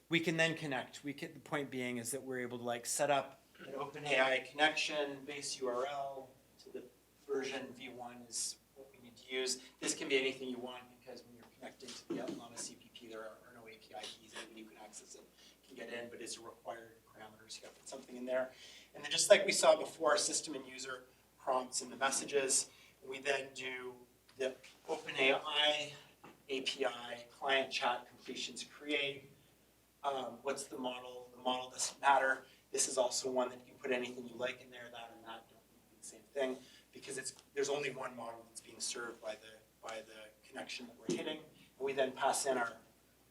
[SPEAKER 2] We can then connect. The point being is that we're able to set up an OpenAI connection, base URL to the version v1 is what we need to use. This can be anything you want because when you're connecting to the Llama CPP, there are no API keys. Anybody who can access it can get in, but it's a required parameters. You got to put something in there. And then just like we saw before, system and user prompts in the messages, we then do the OpenAI API client chat completions create. What's the model? The model doesn't matter. This is also one that you can put anything you like in there. That and that don't need to be the same thing because there's only one model that's being served by the connection that we're hitting. And we then pass in our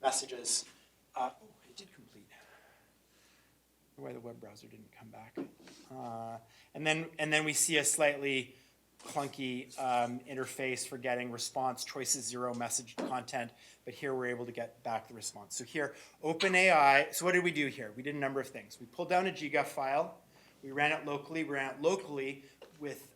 [SPEAKER 2] messages. Oh, it did complete. why the web browser didn't come back. And then we see a slightly clunky interface for getting response, choices 0, message content, but here we're able to get back the response. So here, OpenAI, so what did we do here? We did a number of things. We pulled down a GGUF file, we ran it locally, with,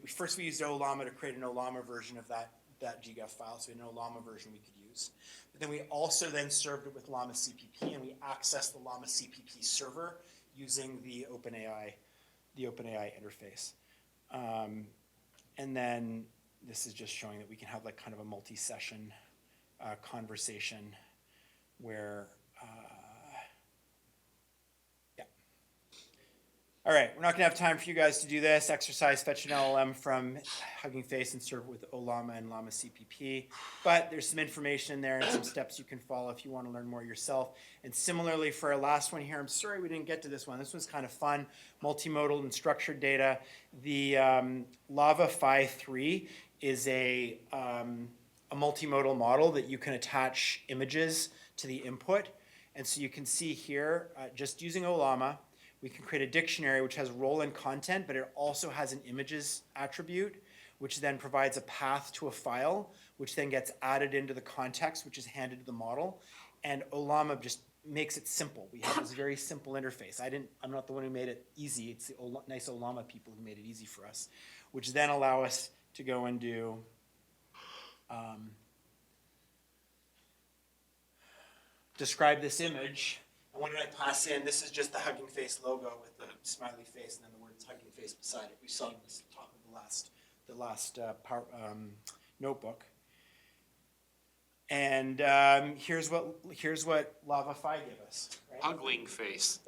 [SPEAKER 2] first we used Olama to create an Olama version of that GGUF file, so we had an Olama version we could use. But then we also then served it with Llama CPP, and we accessed the Llama CPP server using the OpenAI interface. And then this is just showing that we can have like kind of a multi-session conversation where, yeah. All right, we're not gonna have time for you guys to do this exercise, fetch an LLM from Hugging Face and serve it with Olama and Llama CPP, but there's some information in there and some steps you can follow if you wanna learn more yourself. And similarly for our last one here, I'm sorry we didn't get to this one. This one's kind of fun, multimodal and structured data. The Lava Phi 3 is a multimodal model that you can attach images to the input. And so you can see here, just using Olama, we can create a dictionary which has role and content, but it also has an images attribute, which then provides a path to a file, which then gets added into the context, which is handed to the model. And Olama just makes it simple. We have this very simple interface. I'm not the one who made it easy. It's the nice Olama people who made it easy for us, which then allow us to go and do describe this image. And what did I pass in? This is just the Hugging Face logo with the smiley face and then the words Hugging Face beside it. We saw this at the top of the last notebook. And here's what Lava Phi gave us. Right?
[SPEAKER 4] Ugling face.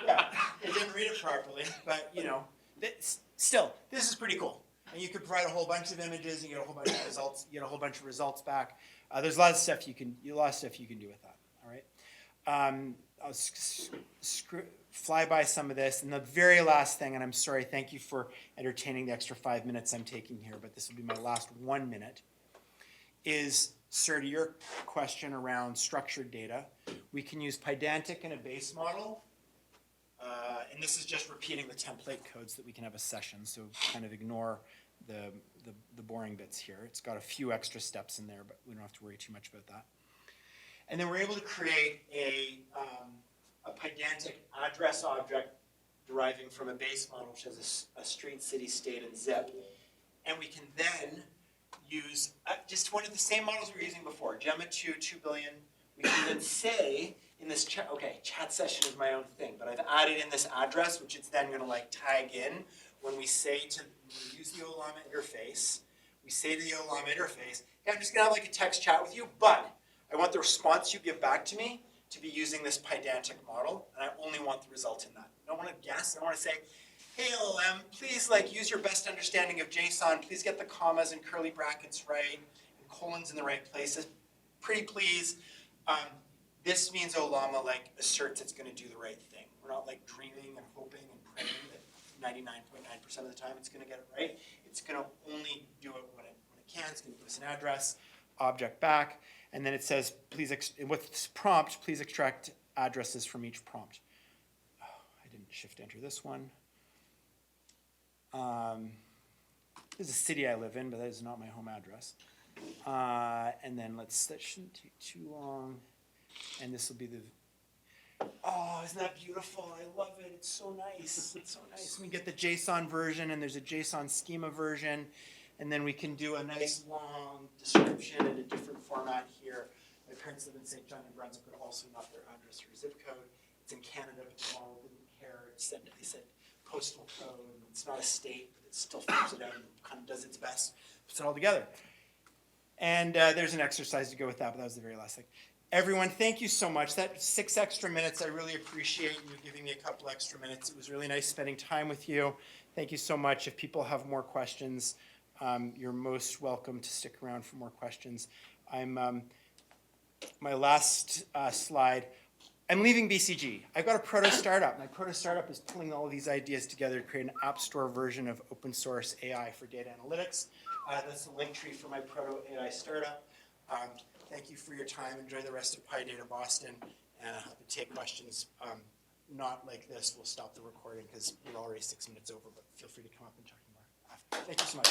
[SPEAKER 2] Yeah, I didn't read it properly, but you know, still, this is pretty cool. And you could provide a whole bunch of images, and you get a whole bunch of results. You get a whole bunch of results back. There's a lot of stuff you can do with that. All right. I'll fly by some of this, and the very last thing, and I'm sorry, thank you for entertaining the extra 5 minutes I'm taking here, but this will be my last 1 minute. Is, sir, to your question around structured data, we can use Pydantic in a base model, and this is just repeating the template codes that we can have a session, so kind of ignore the boring bits here. It's got a few extra steps in there, but we don't have to worry too much about that. And then we're able to create a Pydantic address object deriving from a base model, which has a street, city, state, and zip. And we can then use just one of the same models we were using before, Gemma 2 billion. We can then say in this chat, okay, chat session is my own thing, but I've added in this address, which it's then gonna like tag in when we use the Olama interface. We say to the Olama interface, hey, I'm just gonna have like a text chat with you, but I want the response you give back to me to be using this Pydantic model, and I only want the result in that. I don't want to guess. I want to say, hey, LLM, please use your best understanding of JSON. Please get the commas and curly brackets right, and colons in the right places. Pretty please. This means Olama asserts it's going to do the right thing. We're not dreaming and hoping and praying that 99.9% of the time it's going to get it right. It's going to only do it when it can. It's going to give us an address, object back. And then it says, with this prompt, please extract addresses from each prompt. Oh, I didn't shift enter this one. This is a city I live in, but that is not my home address. And then that shouldn't take too long. And this will be oh, isn't that beautiful? I love it. It's so nice. It's so nice. We get the JSON version, and there's a JSON schema version. And then we can do a nice long description in a different format here. My parents live in St. John, New Brunswick, but also not their address or zip code. It's in Canada, but the model didn't care. They said postal code. It's not a state, but it still figures it out and kind of does its best. Puts it all together. And there's an exercise to go with that, but that was the very last thing. Everyone, thank you so much. That 6 extra minutes, I really appreciate you giving me a couple extra minutes. It was really nice spending time with you. Thank you so much. If people have more questions, you're most welcome to stick around for more questions. My last slide. I'm leaving BCG. I've got a proto startup. My proto startup is pulling all of these ideas together to create an app store version of open source AI for data analytics. That's the link tree for my proto AI startup. Thank you for your time. Enjoy the rest of PyData Boston, and I'll have to take questions not like this, we'll stop the recording because we're already 6 minutes over, but feel free to come up and talk more after. Thank you so much.